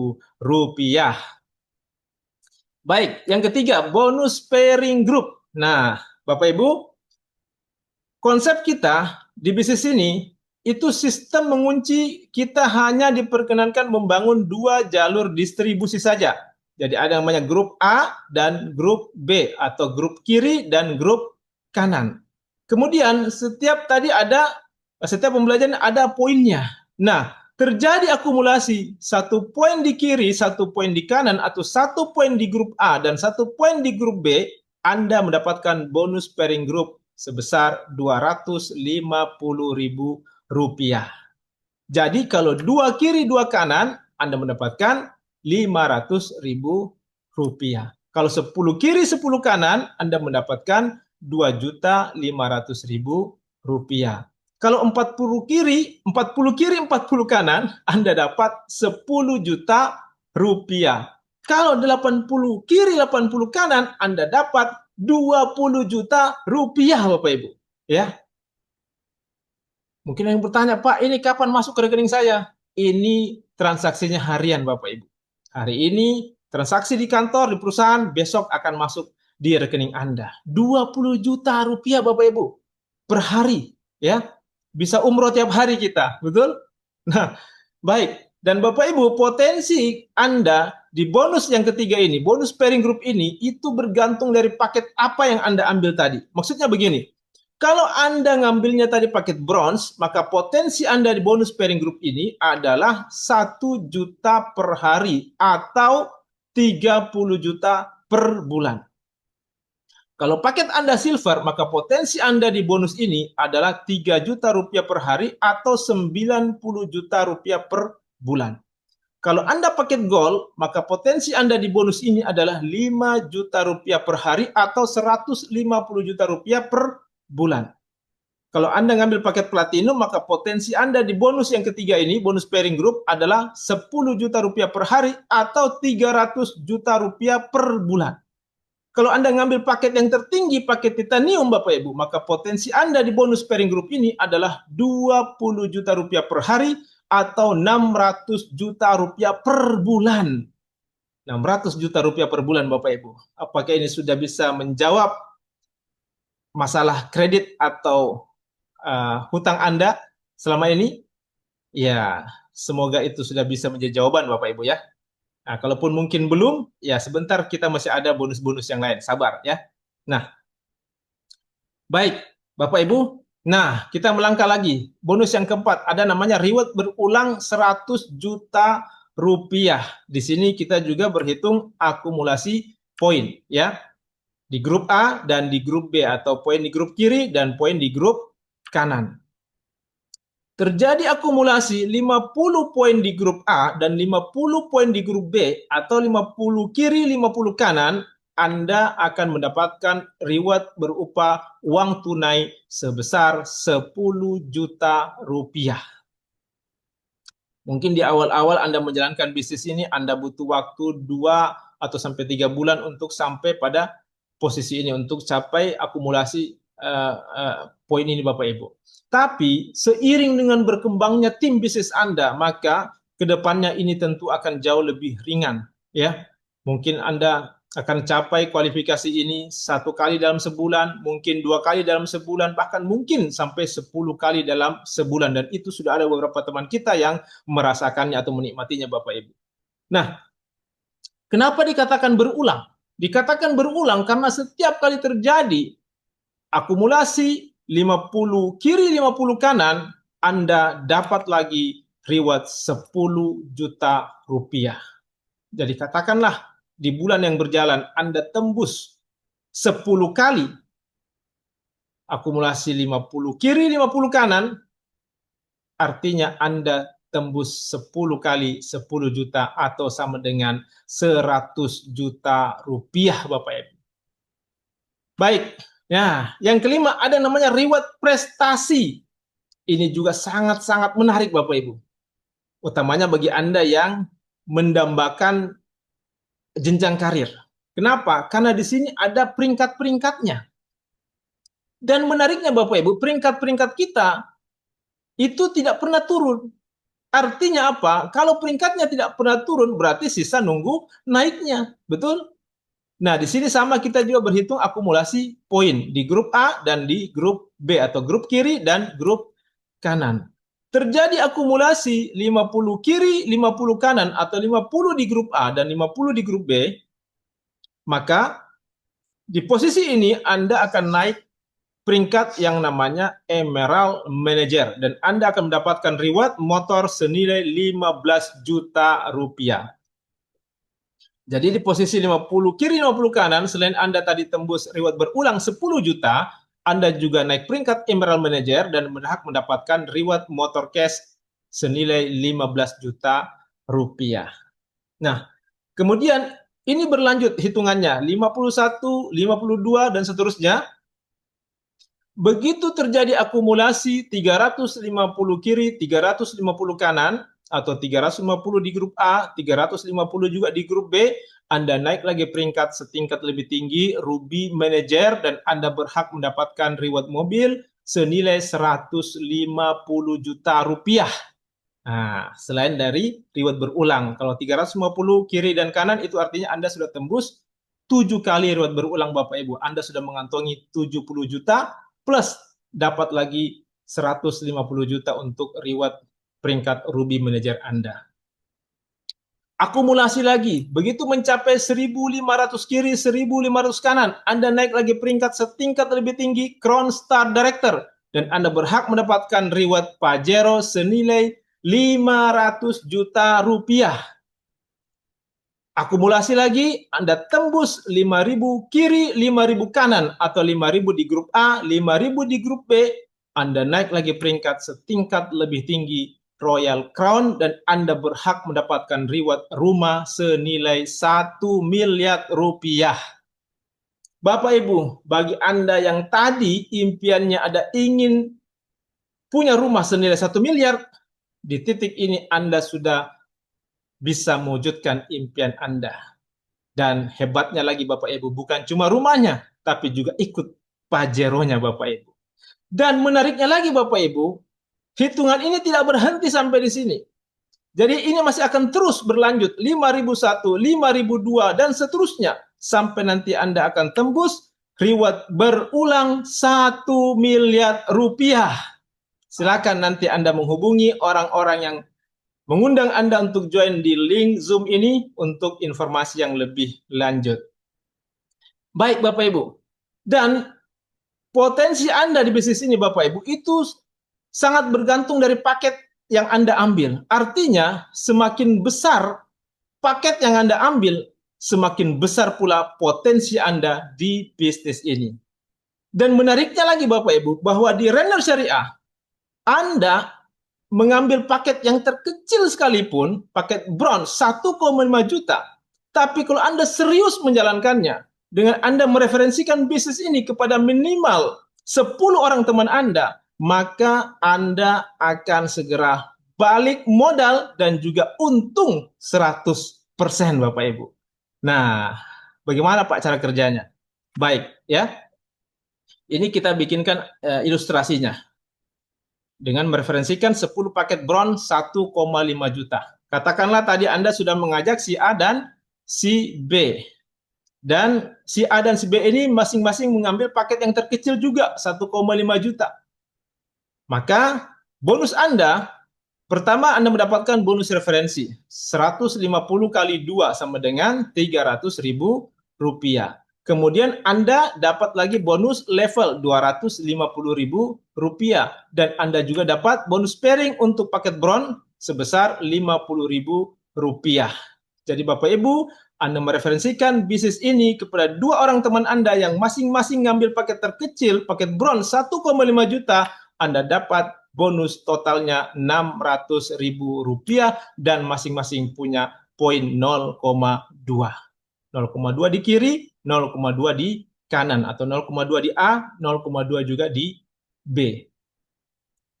Baik, yang ketiga, bonus pairing group. Nah, Bapak Ibu, konsep kita di bisnis ini itu sistem mengunci, kita hanya diperkenankan membangun 2 jalur distribusi saja. Jadi ada yang namanya grup A dan grup B atau grup kiri dan grup kanan. Kemudian setiap pembelajaran ada poinnya. Nah, terjadi akumulasi 1 poin di kiri, 1 poin di kanan, atau 1 poin di grup A dan 1 poin di grup B, Anda mendapatkan bonus pairing group sebesar Rp250.000. Jadi kalau 2 kiri 2 kanan, Anda mendapatkan Rp500.000. Kalau 10 kiri 10 kanan, Anda mendapatkan Rp2.500.000. Kalau 40 kiri 40 kanan, Anda dapat Rp10.000.000. Kalau 80 kiri 80 kanan, Anda dapat Rp20.000.000, Bapak Ibu. Ya. Mungkin yang bertanya, Pak, ini kapan masuk ke rekening saya? Ini transaksinya harian, Bapak Ibu. Hari ini transaksi di kantor, di perusahaan, besok akan masuk di rekening Anda. Rp20.000.000, Bapak Ibu, per hari. Ya, bisa umroh tiap hari kita, betul? Nah, baik. Dan Bapak Ibu, potensi Anda di bonus yang ketiga ini, bonus pairing group ini, itu bergantung dari paket apa yang Anda ambil tadi. Maksudnya begini, kalau Anda ngambilnya tadi paket bronze, maka potensi Anda di bonus pairing group ini adalah 1 juta per hari atau 30 juta per bulan. Kalau paket Anda silver, maka potensi Anda di bonus ini adalah 3 juta rupiah per hari atau 90 juta rupiah per bulan. Kalau Anda paket gold, maka potensi Anda di bonus ini adalah 5 juta rupiah per hari atau 150 juta rupiah per bulan. Kalau Anda ngambil paket platinum, maka potensi Anda di bonus yang ketiga ini, bonus pairing group, adalah 10 juta rupiah per hari atau 300 juta rupiah per bulan. Kalau Anda ngambil paket yang tertinggi, paket titanium Bapak Ibu, maka potensi Anda di bonus pairing group ini adalah 20 juta rupiah per hari atau 600 juta rupiah per bulan. 600 juta rupiah per bulan Bapak Ibu. Apakah ini sudah bisa menjawab masalah kredit atau hutang Anda selama ini? Ya, semoga itu sudah bisa menjadi jawaban Bapak Ibu ya. Nah, kalaupun mungkin belum, ya sebentar kita masih ada bonus-bonus yang lain. Sabar ya. Nah, baik Bapak Ibu. Nah, kita melangkah lagi. Bonus yang keempat ada namanya reward berulang 100 juta rupiah. Di sini kita juga berhitung akumulasi poin ya. Di grup A dan di grup B atau poin di grup kiri dan poin di grup kanan. Terjadi akumulasi 50 poin di grup A dan 50 poin di grup B atau 50 kiri 50 kanan, Anda akan mendapatkan reward berupa uang tunai sebesar 10 juta rupiah. Mungkin di awal-awal Anda menjalankan bisnis ini, Anda butuh waktu 2 atau sampai 3 bulan untuk sampai pada posisi ini, untuk capai akumulasi poin ini Bapak Ibu. Tapi seiring dengan berkembangnya tim bisnis Anda, maka kedepannya ini tentu akan jauh lebih ringan. Ya, mungkin Anda akan capai kualifikasi ini 1 kali dalam sebulan, mungkin 2 kali dalam sebulan, bahkan mungkin sampai 10 kali dalam sebulan. Dan itu sudah ada beberapa teman kita yang merasakannya atau menikmatinya Bapak Ibu. Nah, kenapa dikatakan berulang? Dikatakan berulang karena setiap kali terjadi akumulasi 50 kiri 50 kanan, Anda dapat lagi reward 10 juta rupiah. Jadi katakanlah di bulan yang berjalan Anda tembus 10 kali akumulasi 50 kiri 50 kanan, artinya Anda tembus 10 kali 10 juta atau sama dengan 100 juta rupiah Bapak Ibu. Baik, nah yang kelima ada namanya reward prestasi. Ini juga sangat-sangat menarik Bapak Ibu. Utamanya bagi Anda yang mendambakan jenjang karir. Kenapa? Karena di sini ada peringkat-peringkatnya. Dan menariknya Bapak Ibu, peringkat-peringkat kita itu tidak pernah turun. Artinya apa? Kalau peringkatnya tidak pernah turun, berarti sisa nunggu naiknya. Betul? Nah, di sini sama kita juga berhitung akumulasi poin di grup A dan di grup B atau grup kiri dan grup kanan. Terjadi akumulasi 50 kiri, 50 kanan atau 50 di grup A dan 50 di grup B, maka di posisi ini Anda akan naik peringkat yang namanya Emerald Manager dan Anda akan mendapatkan reward motor senilai 15 juta rupiah. Jadi di posisi 50 kiri 50 kanan, selain Anda tadi tembus reward berulang 10 juta, Anda juga naik peringkat Emerald Manager dan berhak mendapatkan reward motor cash senilai 15 juta rupiah. Nah, kemudian ini berlanjut hitungannya 51, 52 dan seterusnya. Begitu terjadi akumulasi 350 kiri, 350 kanan, atau 350 di grup A, 350 juga di grup B, Anda naik lagi peringkat setingkat lebih tinggi, Ruby Manager, dan Anda berhak mendapatkan reward mobil senilai 150 juta rupiah. Nah, selain dari reward berulang, kalau 350 kiri dan kanan itu artinya Anda sudah tembus 7 kali reward berulang Bapak Ibu. Anda sudah mengantongi 70 juta plus dapat lagi 150 juta untuk reward peringkat Ruby Manager Anda. Akumulasi lagi, begitu mencapai 1.500 kiri, 1.500 kanan, Anda naik lagi peringkat setingkat lebih tinggi, Crown Star Director, dan Anda berhak mendapatkan reward Pajero senilai 500 juta rupiah. Akumulasi lagi, Anda tembus 5.000 kiri, 5.000 kanan, atau 5.000 di grup A, 5.000 di grup B, Anda naik lagi peringkat setingkat lebih tinggi, Royal Crown, dan Anda berhak mendapatkan reward rumah senilai 1 miliar rupiah. Bapak Ibu, bagi Anda yang tadi impiannya ada ingin punya rumah senilai 1 miliar, di titik ini Anda sudah bisa mewujudkan impian Anda. Dan hebatnya lagi Bapak Ibu, bukan cuma rumahnya, tapi juga ikut Pajeronya Bapak Ibu. Dan menariknya lagi Bapak Ibu, hitungan ini tidak berhenti sampai di sini. Jadi ini masih akan terus berlanjut, 5.001, 5.002, dan seterusnya. Sampai nanti Anda akan tembus reward berulang 1 miliar rupiah. Silakan nanti Anda menghubungi orang-orang yang mengundang Anda untuk join di link Zoom ini untuk informasi yang lebih lanjut. Baik Bapak Ibu, dan potensi Anda di bisnis ini Bapak Ibu itu sangat bergantung dari paket yang Anda ambil. Artinya semakin besar paket yang Anda ambil, semakin besar pula potensi Anda di bisnis ini. Dan menariknya lagi Bapak Ibu, bahwa di Renner Syariah, Anda mengambil paket yang terkecil sekalipun, paket bronze 1,5 juta. Tapi kalau Anda serius menjalankannya, dengan Anda mereferensikan bisnis ini kepada minimal 10 orang teman Anda, maka Anda akan segera balik modal, dan juga untung 100% Bapak Ibu. Nah, bagaimana Pak cara kerjanya? Baik, ya. Ini kita bikinkan ilustrasinya dengan mereferensikan 10 paket bronze 1,5 juta. Katakanlah tadi Anda sudah mengajak si A dan si B. Dan si A dan si B ini masing-masing mengambil paket yang terkecil juga 1,5 juta. Maka bonus Anda, pertama Anda mendapatkan bonus referensi 150 kali 2 sama dengan 300.000 rupiah. Kemudian Anda dapat lagi bonus level 250.000 rupiah. Dan Anda juga dapat bonus pairing untuk paket bronze sebesar 50.000 rupiah. Jadi Bapak Ibu, Anda mereferensikan bisnis ini kepada dua orang teman Anda yang masing-masing ngambil paket terkecil, paket bronze 1,5 juta, Anda dapat bonus totalnya 600.000 rupiah dan masing-masing punya poin 0,2. 0,2 di kiri, 0,2 di kanan, atau 0,2 di A, 0,2 juga di B.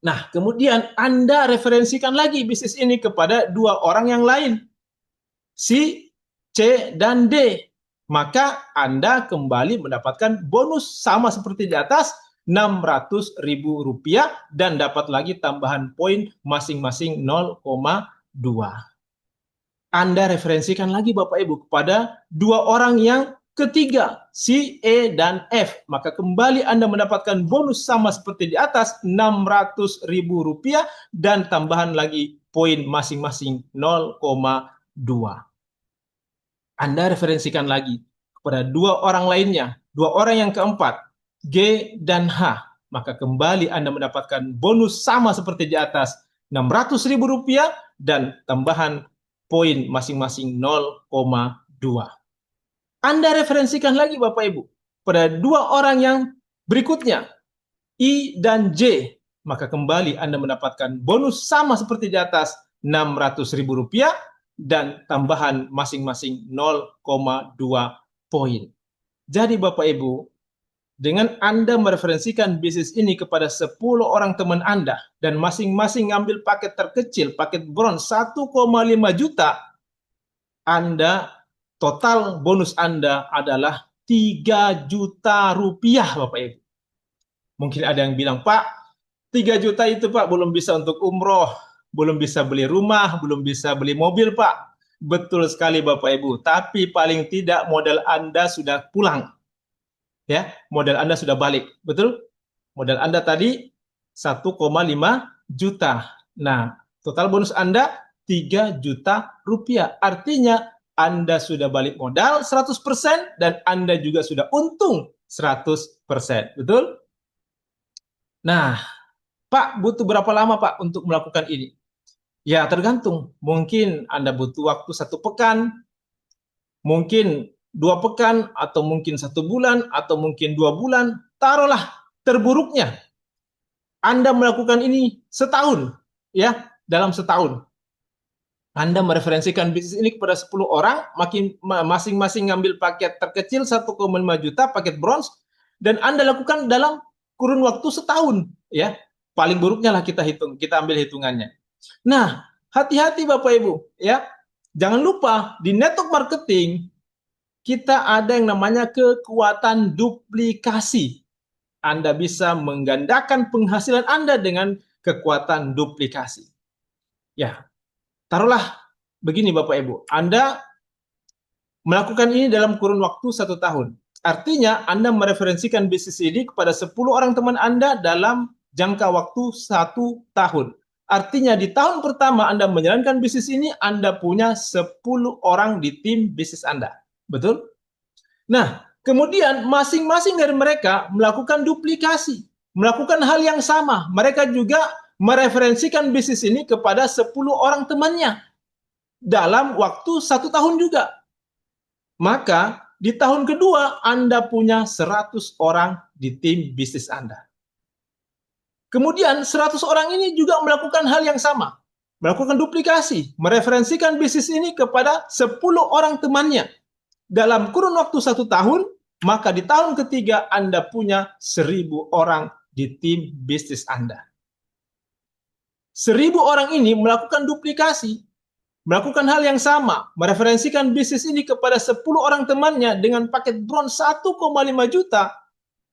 Nah, kemudian Anda referensikan lagi bisnis ini kepada dua orang yang lain, si C dan D. Maka Anda kembali mendapatkan bonus sama seperti di atas, 600.000 rupiah, dan dapat lagi tambahan poin masing-masing 0,2. Anda referensikan lagi Bapak Ibu kepada dua orang yang ketiga, si E dan F. Maka kembali Anda mendapatkan bonus sama seperti di atas, 600.000 rupiah, dan tambahan lagi poin masing-masing 0,2. Anda referensikan lagi kepada dua orang lainnya, dua orang yang keempat, G dan H. Maka kembali Anda mendapatkan bonus sama seperti di atas, 600.000 rupiah, dan tambahan poin masing-masing 0,2. Anda referensikan lagi Bapak Ibu pada dua orang yang berikutnya, I dan J. Maka kembali Anda mendapatkan bonus sama seperti di atas, 600.000 rupiah, dan tambahan masing-masing 0,2 poin. Jadi Bapak Ibu, dengan Anda mereferensikan bisnis ini kepada 10 orang teman Anda dan masing-masing ngambil paket terkecil, paket bronze 1,5 juta, Anda total bonus Anda adalah 3 juta rupiah Bapak Ibu. Mungkin ada yang bilang, Pak, 3 juta itu Pak belum bisa untuk umroh, belum bisa beli rumah, belum bisa beli mobil Pak. Betul sekali Bapak Ibu, tapi paling tidak modal Anda sudah pulang. Ya, modal Anda sudah balik, betul? Modal Anda tadi 1,5 juta. Nah, total bonus Anda 3 juta rupiah. Artinya Anda sudah balik modal 100% dan Anda juga sudah untung 100%, betul? Nah, Pak, butuh berapa lama Pak untuk melakukan ini? Ya, tergantung. Mungkin Anda butuh waktu 1 pekan, mungkin 2 pekan, atau mungkin 1 bulan, atau mungkin 2 bulan. Taruhlah terburuknya Anda melakukan ini setahun, ya, dalam setahun. Anda mereferensikan bisnis ini kepada 10 orang, masing-masing ngambil paket terkecil 1,5 juta, paket bronze, dan Anda lakukan dalam kurun waktu setahun, ya. Paling buruknya lah kita ambil hitungannya. Nah, hati-hati Bapak Ibu, ya. Jangan lupa di network marketing kita ada yang namanya kekuatan duplikasi. Anda bisa menggandakan penghasilan Anda dengan kekuatan duplikasi. Ya, taruhlah begini Bapak Ibu, Anda melakukan ini dalam kurun waktu 1 tahun. Artinya Anda mereferensikan bisnis ini kepada 10 orang teman Anda dalam jangka waktu 1 tahun. Artinya di tahun pertama Anda menjalankan bisnis ini, Anda punya 10 orang di tim bisnis Anda. Betul? Nah, kemudian masing-masing dari mereka melakukan duplikasi, melakukan hal yang sama. Mereka juga mereferensikan bisnis ini kepada 10 orang temannya dalam waktu 1 tahun juga. Maka di tahun kedua Anda punya 100 orang di tim bisnis Anda. Kemudian 100 orang ini juga melakukan hal yang sama, melakukan duplikasi, mereferensikan bisnis ini kepada 10 orang temannya. Dalam kurun waktu 1 tahun, maka di tahun ketiga Anda punya 1.000 orang di tim bisnis Anda. 1.000 orang ini melakukan duplikasi, melakukan hal yang sama, mereferensikan bisnis ini kepada 10 orang temannya dengan paket bronze 1,5 juta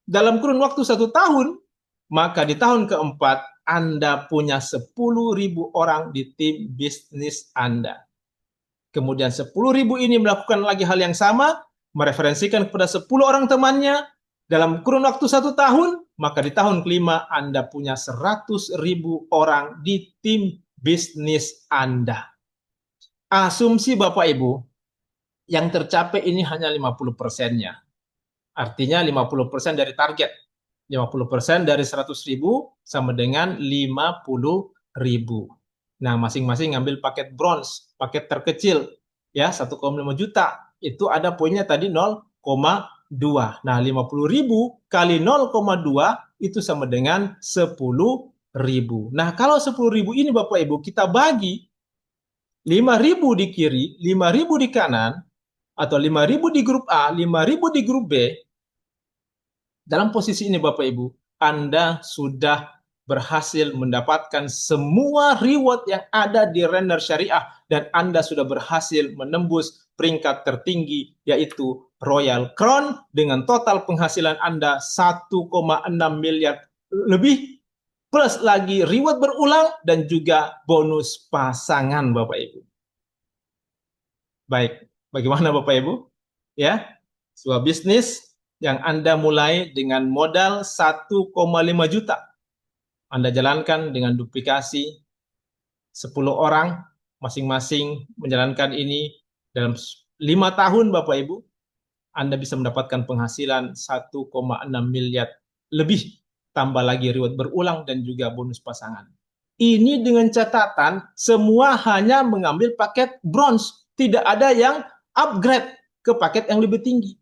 dalam kurun waktu 1 tahun, maka di tahun keempat Anda punya 10.000 orang di tim bisnis Anda. Kemudian 10.000 ini melakukan lagi hal yang sama, mereferensikan kepada 10 orang temannya dalam kurun waktu 1 tahun, maka di tahun kelima Anda punya 100.000 orang di tim bisnis Anda. Asumsi Bapak Ibu, yang tercapai ini hanya 50%-nya. Artinya 50% dari target. 50% dari 100.000 sama dengan 50.000. Nah, masing-masing ngambil paket bronze, paket terkecil, ya 1,5 juta. Itu ada poinnya tadi 0,2. Nah, 50.000 kali 0,2 itu sama dengan 10.000. Nah, kalau 10.000 ini Bapak Ibu kita bagi 5.000 di kiri, 5.000 di kanan, atau 5.000 di grup A, 5.000 di grup B, dalam posisi ini Bapak Ibu, Anda sudah berhasil mendapatkan semua reward yang ada di Render Syariah dan Anda sudah berhasil menembus peringkat tertinggi yaitu Royal Crown dengan total penghasilan Anda 1,6 miliar lebih plus lagi reward berulang dan juga bonus pasangan Bapak Ibu. Baik, bagaimana Bapak Ibu? Ya, sebuah bisnis yang Anda mulai dengan modal 1,5 juta. Anda jalankan dengan duplikasi 10 orang, masing-masing menjalankan ini dalam 5 tahun Bapak Ibu, Anda bisa mendapatkan penghasilan 1,6 miliar lebih, tambah lagi reward berulang dan juga bonus pasangan. Ini dengan catatan semua hanya mengambil paket bronze, tidak ada yang upgrade ke paket yang lebih tinggi.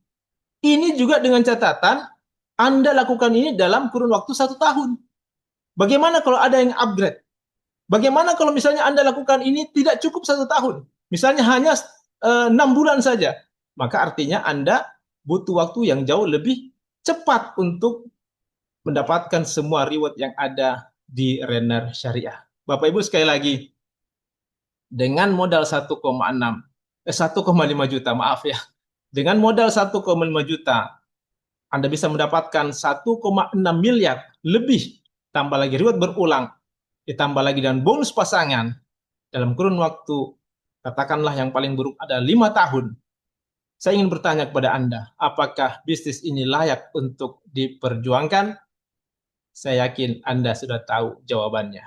Ini juga dengan catatan Anda lakukan ini dalam kurun waktu 1 tahun. Bagaimana kalau ada yang upgrade? Bagaimana kalau misalnya Anda lakukan ini tidak cukup 1 tahun? Misalnya hanya 6 bulan saja. Maka artinya Anda butuh waktu yang jauh lebih cepat untuk mendapatkan semua reward yang ada di Renner Syariah. Bapak Ibu sekali lagi, dengan modal 1,5 juta, maaf ya. Dengan modal 1,5 juta, Anda bisa mendapatkan 1,6 miliar lebih, tambah lagi reward berulang, ditambah lagi dan bonus pasangan dalam kurun waktu, katakanlah yang paling buruk ada 5 tahun. Saya ingin bertanya kepada Anda, apakah bisnis ini layak untuk diperjuangkan? Saya yakin Anda sudah tahu jawabannya.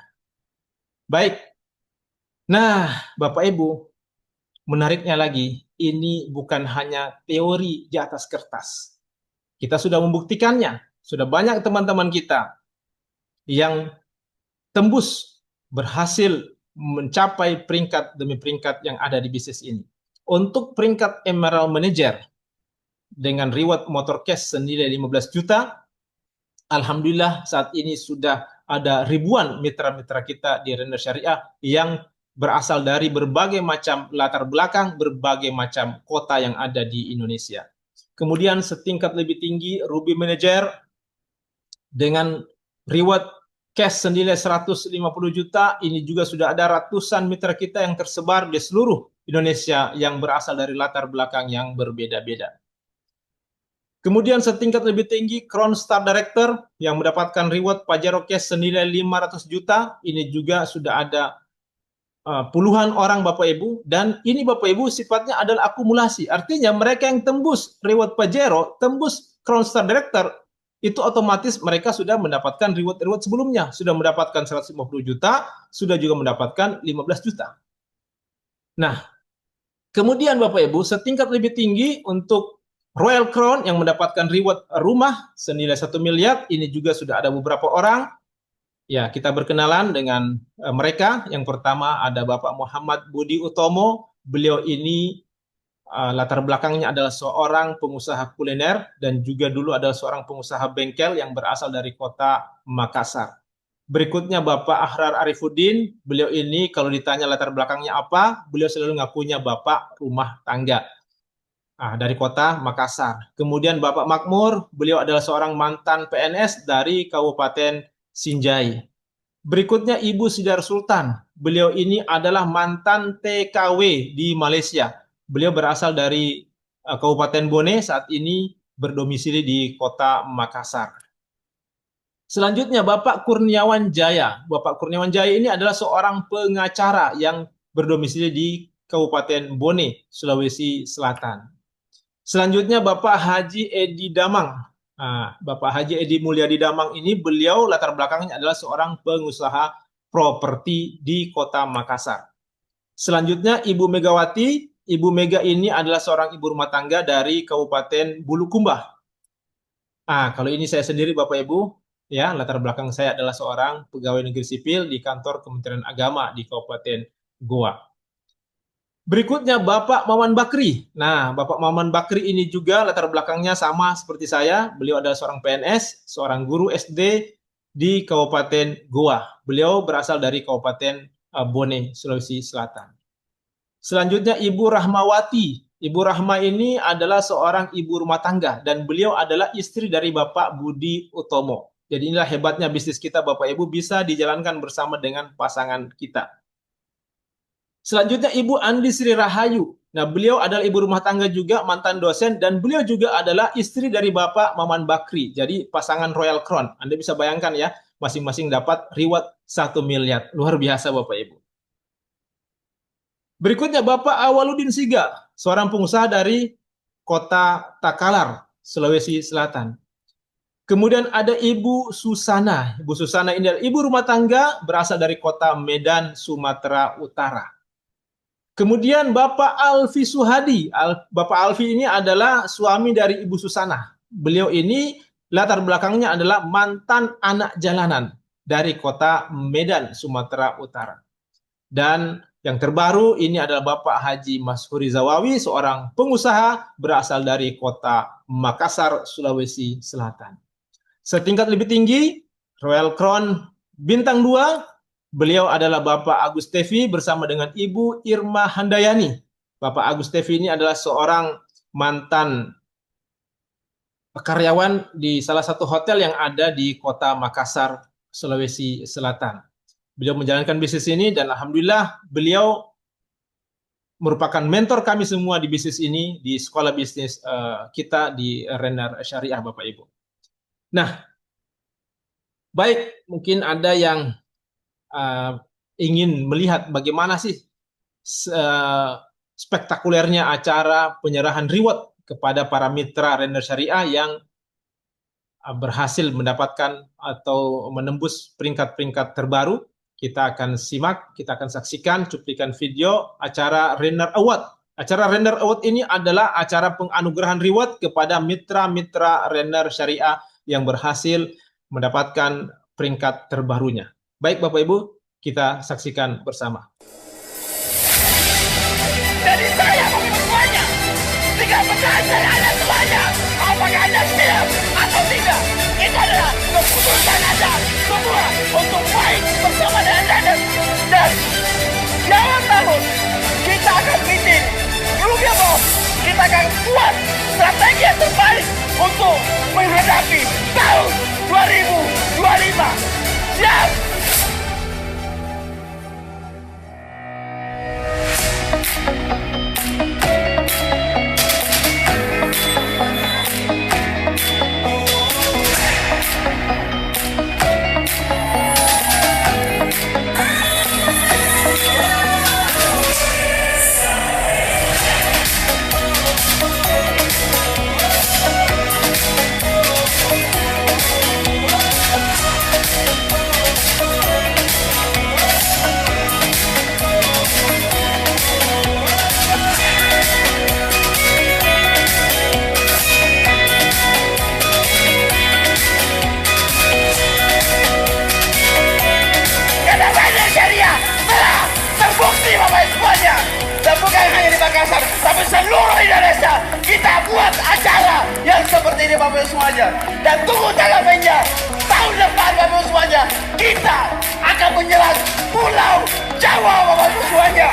Baik. Nah, Bapak Ibu, menariknya lagi, ini bukan hanya teori di atas kertas. Kita sudah membuktikannya. Sudah banyak teman-teman kita yang tembus, berhasil mencapai peringkat demi peringkat yang ada di bisnis ini. Untuk peringkat Emerald Manager dengan reward motor cash senilai 15 juta, alhamdulillah saat ini sudah ada ribuan mitra-mitra kita di Render Syariah yang berasal dari berbagai macam latar belakang, berbagai macam kota yang ada di Indonesia. Kemudian setingkat lebih tinggi Ruby Manager dengan reward cash senilai 150 juta, ini juga sudah ada ratusan mitra kita yang tersebar di seluruh Indonesia yang berasal dari latar belakang yang berbeda-beda. Kemudian setingkat lebih tinggi Crown Star Director yang mendapatkan reward Pajero cash senilai 500 juta, ini juga sudah ada puluhan orang Bapak Ibu, dan ini Bapak Ibu sifatnya adalah akumulasi. Artinya mereka yang tembus reward Pajero, tembus Crown Star Director, itu otomatis mereka sudah mendapatkan reward-reward sebelumnya. Sudah mendapatkan 150 juta, sudah juga mendapatkan 15 juta. Nah, kemudian Bapak Ibu, setingkat lebih tinggi untuk Royal Crown yang mendapatkan reward rumah senilai 1 miliar, ini juga sudah ada beberapa orang. Ya, kita berkenalan dengan mereka. Yang pertama ada Bapak Muhammad Budi Utomo. Beliau ini latar belakangnya adalah seorang pengusaha kuliner dan juga dulu adalah seorang pengusaha bengkel yang berasal dari kota Makassar. Berikutnya Bapak Ahrar Arifuddin. Beliau ini kalau ditanya latar belakangnya apa, beliau selalu ngakunya Bapak rumah tangga. Dari kota Makassar. Kemudian Bapak Makmur, beliau adalah seorang mantan PNS dari Kabupaten Sinjai. Berikutnya Ibu Sidar Sultan. Beliau ini adalah mantan TKW di Malaysia. Beliau berasal dari Kabupaten Bone, saat ini berdomisili di Kota Makassar. Selanjutnya Bapak Kurniawan Jaya. Bapak Kurniawan Jaya ini adalah seorang pengacara yang berdomisili di Kabupaten Bone, Sulawesi Selatan. Selanjutnya Bapak Haji Edi Damang. Nah, Bapak Haji Edi Mulyadi Damang ini beliau latar belakangnya adalah seorang pengusaha properti di Kota Makassar. Selanjutnya Ibu Megawati. Ibu Mega ini adalah seorang ibu rumah tangga dari Kabupaten Bulukumba. Kalau ini saya sendiri Bapak Ibu, ya, latar belakang saya adalah seorang pegawai negeri sipil di kantor Kementerian Agama di Kabupaten Goa. Berikutnya Bapak Maman Bakri. Nah, Bapak Maman Bakri ini juga latar belakangnya sama seperti saya. Beliau adalah seorang PNS, seorang guru SD di Kabupaten Goa. Beliau berasal dari Kabupaten Bone, Sulawesi Selatan. Selanjutnya Ibu Rahmawati. Ibu Rahma ini adalah seorang ibu rumah tangga dan beliau adalah istri dari Bapak Budi Utomo. Jadi inilah hebatnya bisnis kita Bapak Ibu, bisa dijalankan bersama dengan pasangan kita. Selanjutnya Ibu Andi Sri Rahayu. Nah, beliau adalah ibu rumah tangga juga, mantan dosen, dan beliau juga adalah istri dari Bapak Maman Bakri. Jadi pasangan Royal Crown. Anda bisa bayangkan ya, masing-masing dapat reward 1 miliar. Luar biasa Bapak Ibu. Berikutnya Bapak Awaludin Siga, seorang pengusaha dari Kota Takalar, Sulawesi Selatan. Kemudian ada Ibu Susana. Ibu Susana ini adalah ibu rumah tangga berasal dari Kota Medan, Sumatera Utara. Kemudian Bapak Alfi Suhadi. Bapak Alfi ini adalah suami dari Ibu Susana. Beliau ini latar belakangnya adalah mantan anak jalanan dari Kota Medan, Sumatera Utara. Dan yang terbaru ini adalah Bapak Haji Mashuri Zawawi, seorang pengusaha berasal dari Kota Makassar, Sulawesi Selatan. Setingkat lebih tinggi, Royal Crown Bintang 2, beliau adalah Bapak Agus Tevi bersama dengan Ibu Irma Handayani. Bapak Agus Tevi ini adalah seorang mantan karyawan di salah satu hotel yang ada di Kota Makassar, Sulawesi Selatan. Beliau menjalankan bisnis ini dan alhamdulillah beliau merupakan mentor kami semua di bisnis ini, di sekolah bisnis kita di Renner Syariah Bapak Ibu. Nah, baik, mungkin ada yang ingin melihat bagaimana sih spektakulernya acara penyerahan reward kepada para mitra Renner Syariah yang berhasil mendapatkan atau menembus peringkat-peringkat terbaru. Kita akan simak, kita akan saksikan cuplikan video acara Renner Award. Acara Renner Award ini adalah acara penganugerahan reward kepada mitra-mitra Renner Syariah yang berhasil mendapatkan peringkat terbarunya. Baik Bapak Ibu, kita saksikan bersama. Jadi saya mungkin semuanya. 3 pertanyaan saya ada semuanya. Apakah Anda siap atau tidak? Itu adalah keputusan Anda semua untuk fight bersama dengan Anda. Dan jangan takut, kita akan meeting. Belum bos, kita akan buat strategi yang terbaik untuk menghadapi tahun 2025. Siap? Makassar, tapi seluruh Indonesia kita buat acara yang seperti ini Bapak Ibu semuanya. Dan tunggu tanggal mainnya tahun depan Bapak Ibu semuanya, kita akan menyerang Pulau Jawa Bapak Ibu semuanya.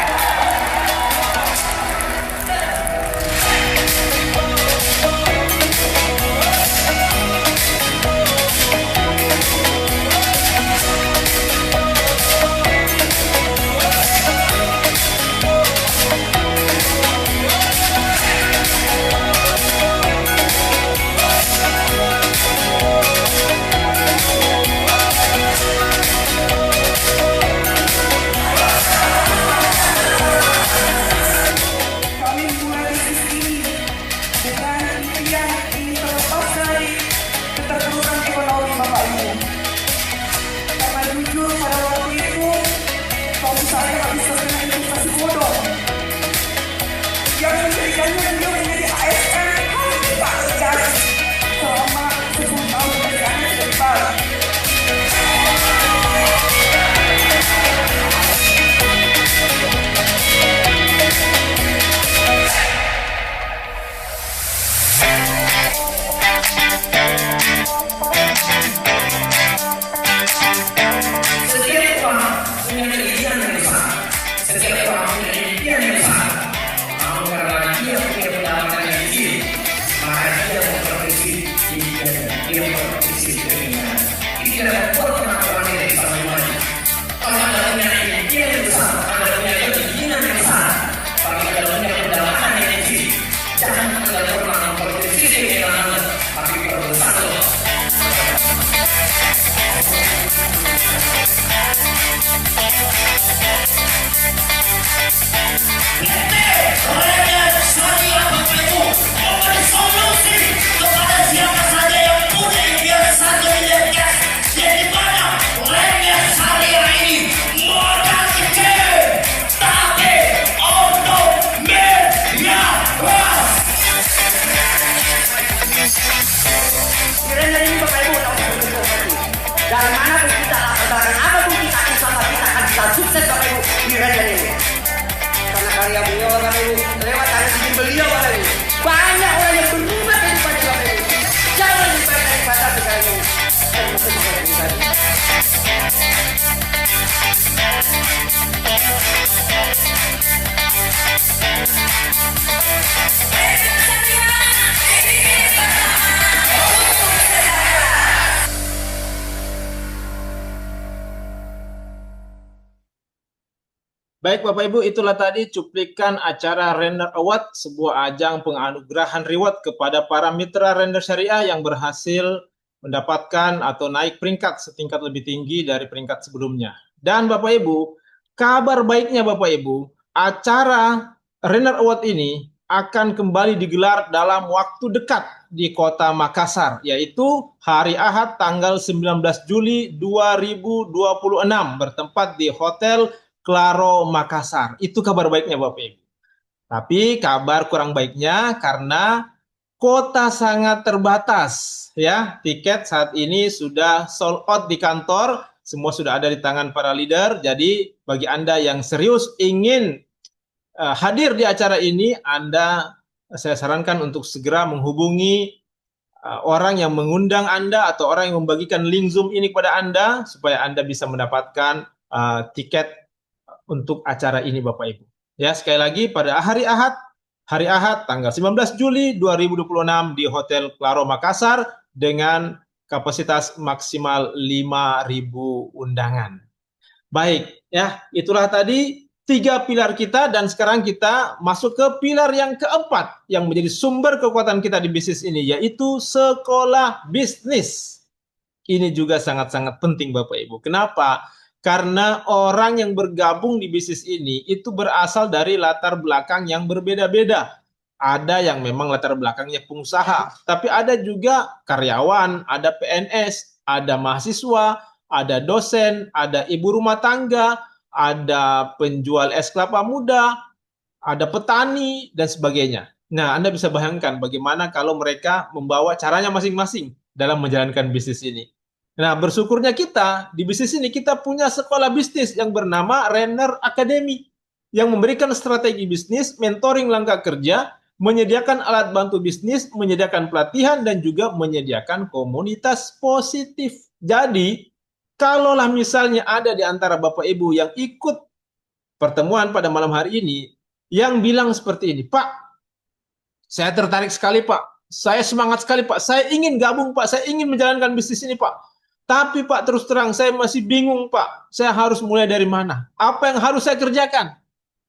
karya beliau Bapak Ibu, lewat karya bikin beliau Bapak Ibu. Banyak orang yang berubah kehidupannya Bapak Ibu. Jauh lebih baik daripada sekarang. Baik Bapak Ibu, itulah tadi cuplikan acara Render Award, sebuah ajang penganugerahan reward kepada para mitra render syariah yang berhasil mendapatkan atau naik peringkat setingkat lebih tinggi dari peringkat sebelumnya. Dan Bapak Ibu, kabar baiknya Bapak Ibu, acara Render Award ini akan kembali digelar dalam waktu dekat di kota Makassar, yaitu hari Ahad tanggal 19 Juli 2026 bertempat di Hotel Claro Makassar. Itu kabar baiknya Bapak Ibu. Tapi kabar kurang baiknya karena kota sangat terbatas ya. Tiket saat ini sudah sold out di kantor, semua sudah ada di tangan para leader. Jadi bagi Anda yang serius ingin hadir di acara ini, saya sarankan untuk segera menghubungi orang yang mengundang Anda atau orang yang membagikan link Zoom ini kepada Anda supaya Anda bisa mendapatkan tiket untuk acara ini Bapak Ibu. Ya, sekali lagi pada hari Ahad tanggal 19 Juli 2026 di Hotel Claro Makassar dengan kapasitas maksimal 5.000 undangan. Baik, ya, itulah tadi 3 pilar kita dan sekarang kita masuk ke pilar yang keempat yang menjadi sumber kekuatan kita di bisnis ini, yaitu sekolah bisnis. Ini juga sangat-sangat penting Bapak Ibu. Kenapa? Karena orang yang bergabung di bisnis ini itu berasal dari latar belakang yang berbeda-beda. Ada yang memang latar belakangnya pengusaha, tapi ada juga karyawan, ada PNS, ada mahasiswa, ada dosen, ada ibu rumah tangga, ada penjual es kelapa muda, ada petani, dan sebagainya. Nah, Anda bisa bayangkan bagaimana kalau mereka membawa caranya masing-masing dalam menjalankan bisnis ini. Nah, bersyukurnya kita, di bisnis ini kita punya sekolah bisnis yang bernama Renner Academy, yang memberikan strategi bisnis, mentoring langkah kerja, menyediakan alat bantu bisnis, menyediakan pelatihan, dan juga menyediakan komunitas positif. Jadi, kalaulah misalnya ada di antara Bapak Ibu yang ikut pertemuan pada malam hari ini, yang bilang seperti ini, Pak, saya tertarik sekali Pak, saya semangat sekali Pak, saya ingin gabung Pak, saya ingin menjalankan bisnis ini Pak. Tapi Pak, terus terang saya masih bingung Pak, saya harus mulai dari mana? Apa yang harus saya kerjakan?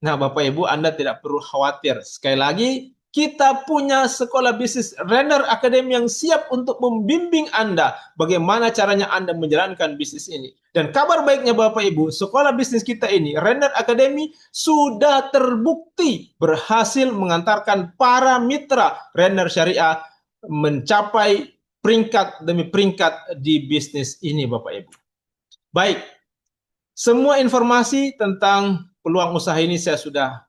Nah Bapak Ibu, Anda tidak perlu khawatir. Sekali lagi, kita punya sekolah bisnis Renner Academy yang siap untuk membimbing Anda bagaimana caranya Anda menjalankan bisnis ini. Dan kabar baiknya Bapak Ibu, sekolah bisnis kita ini, Renner Academy, sudah terbukti berhasil mengantarkan para mitra Renner Syariah mencapai peringkat demi peringkat di bisnis ini Bapak Ibu. Baik, semua informasi tentang peluang usaha ini saya sudah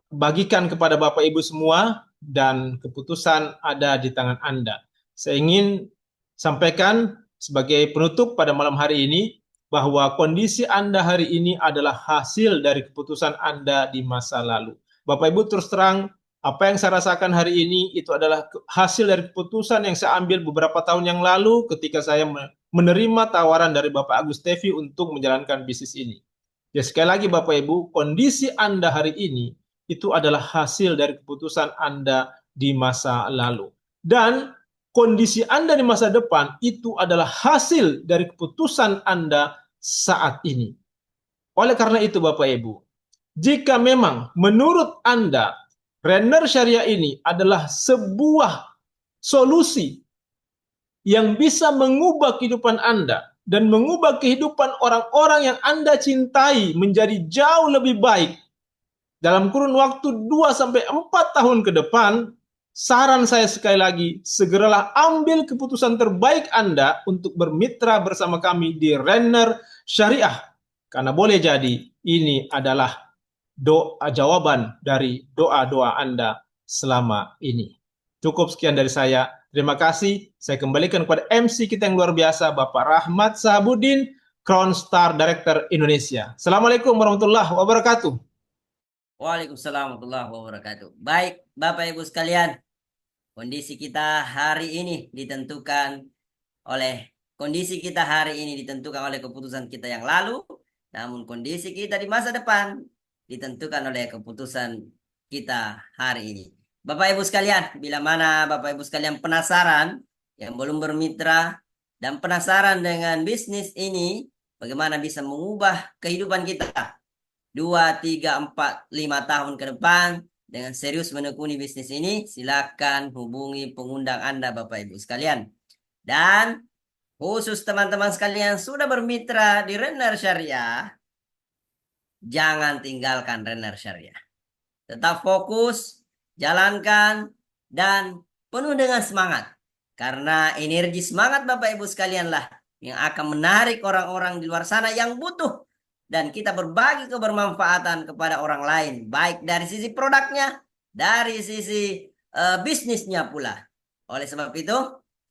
bagikan kepada Bapak Ibu semua dan keputusan ada di tangan Anda. Saya ingin sampaikan sebagai penutup pada malam hari ini bahwa kondisi Anda hari ini adalah hasil dari keputusan Anda di masa lalu. Bapak Ibu terus terang, apa yang saya rasakan hari ini itu adalah hasil dari keputusan yang saya ambil beberapa tahun yang lalu ketika saya menerima tawaran dari Bapak Agus Tevi untuk menjalankan bisnis ini. Ya sekali lagi Bapak Ibu, kondisi Anda hari ini itu adalah hasil dari keputusan Anda di masa lalu. Dan kondisi Anda di masa depan itu adalah hasil dari keputusan Anda saat ini. Oleh karena itu Bapak Ibu, jika memang menurut Anda Renner Syariah ini adalah sebuah solusi yang bisa mengubah kehidupan Anda dan mengubah kehidupan orang-orang yang Anda cintai menjadi jauh lebih baik dalam kurun waktu 2-4 tahun ke depan, saran saya sekali lagi, segeralah ambil keputusan terbaik Anda untuk bermitra bersama kami di Renner Syariah. Karena boleh jadi ini adalah jawaban dari doa-doa Anda selama ini. Cukup sekian dari saya. Terima kasih. Saya kembalikan kepada MC kita yang luar biasa, Bapak Rahmat Sahabudin, Crown Star Director Indonesia. Assalamualaikum warahmatullahi wabarakatuh. Waalaikumsalam warahmatullahi wabarakatuh. Baik, Bapak Ibu sekalian, kondisi kita hari ini ditentukan oleh keputusan kita yang lalu, namun kondisi kita di masa depan ditentukan oleh keputusan kita hari ini. Bapak Ibu sekalian, bila mana Bapak Ibu sekalian penasaran, yang belum bermitra dan penasaran dengan bisnis ini, bagaimana bisa mengubah kehidupan kita 2, 3, 4, 5 tahun ke depan dengan serius menekuni bisnis ini, silakan hubungi pengundang Anda Bapak Ibu sekalian. Dan khusus teman-teman sekalian sudah bermitra di Renner Syariah, jangan tinggalkan Renner Syariah. Tetap fokus, jalankan, dan penuh dengan semangat. Karena energi semangat Bapak Ibu sekalianlah yang akan menarik orang-orang di luar sana yang butuh. Dan kita berbagi kebermanfaatan kepada orang lain. Baik dari sisi produknya, dari sisi bisnisnya pula. Oleh sebab itu,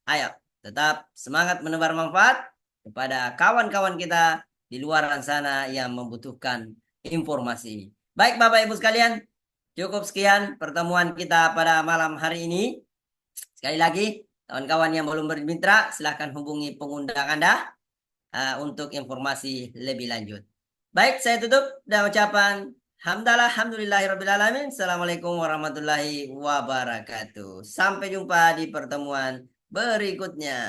ayo tetap semangat menebar manfaat kepada kawan-kawan kita di luar sana yang membutuhkan informasi ini. Baik Bapak Ibu sekalian, cukup sekian pertemuan kita pada malam hari ini. Sekali lagi, kawan-kawan yang belum bermitra, silahkan hubungi pengundang Anda untuk informasi lebih lanjut. Baik, saya tutup dengan ucapan alhamdulillahirrabbilalamin. Assalamualaikum warahmatullahi wabarakatuh. Sampai jumpa di pertemuan berikutnya.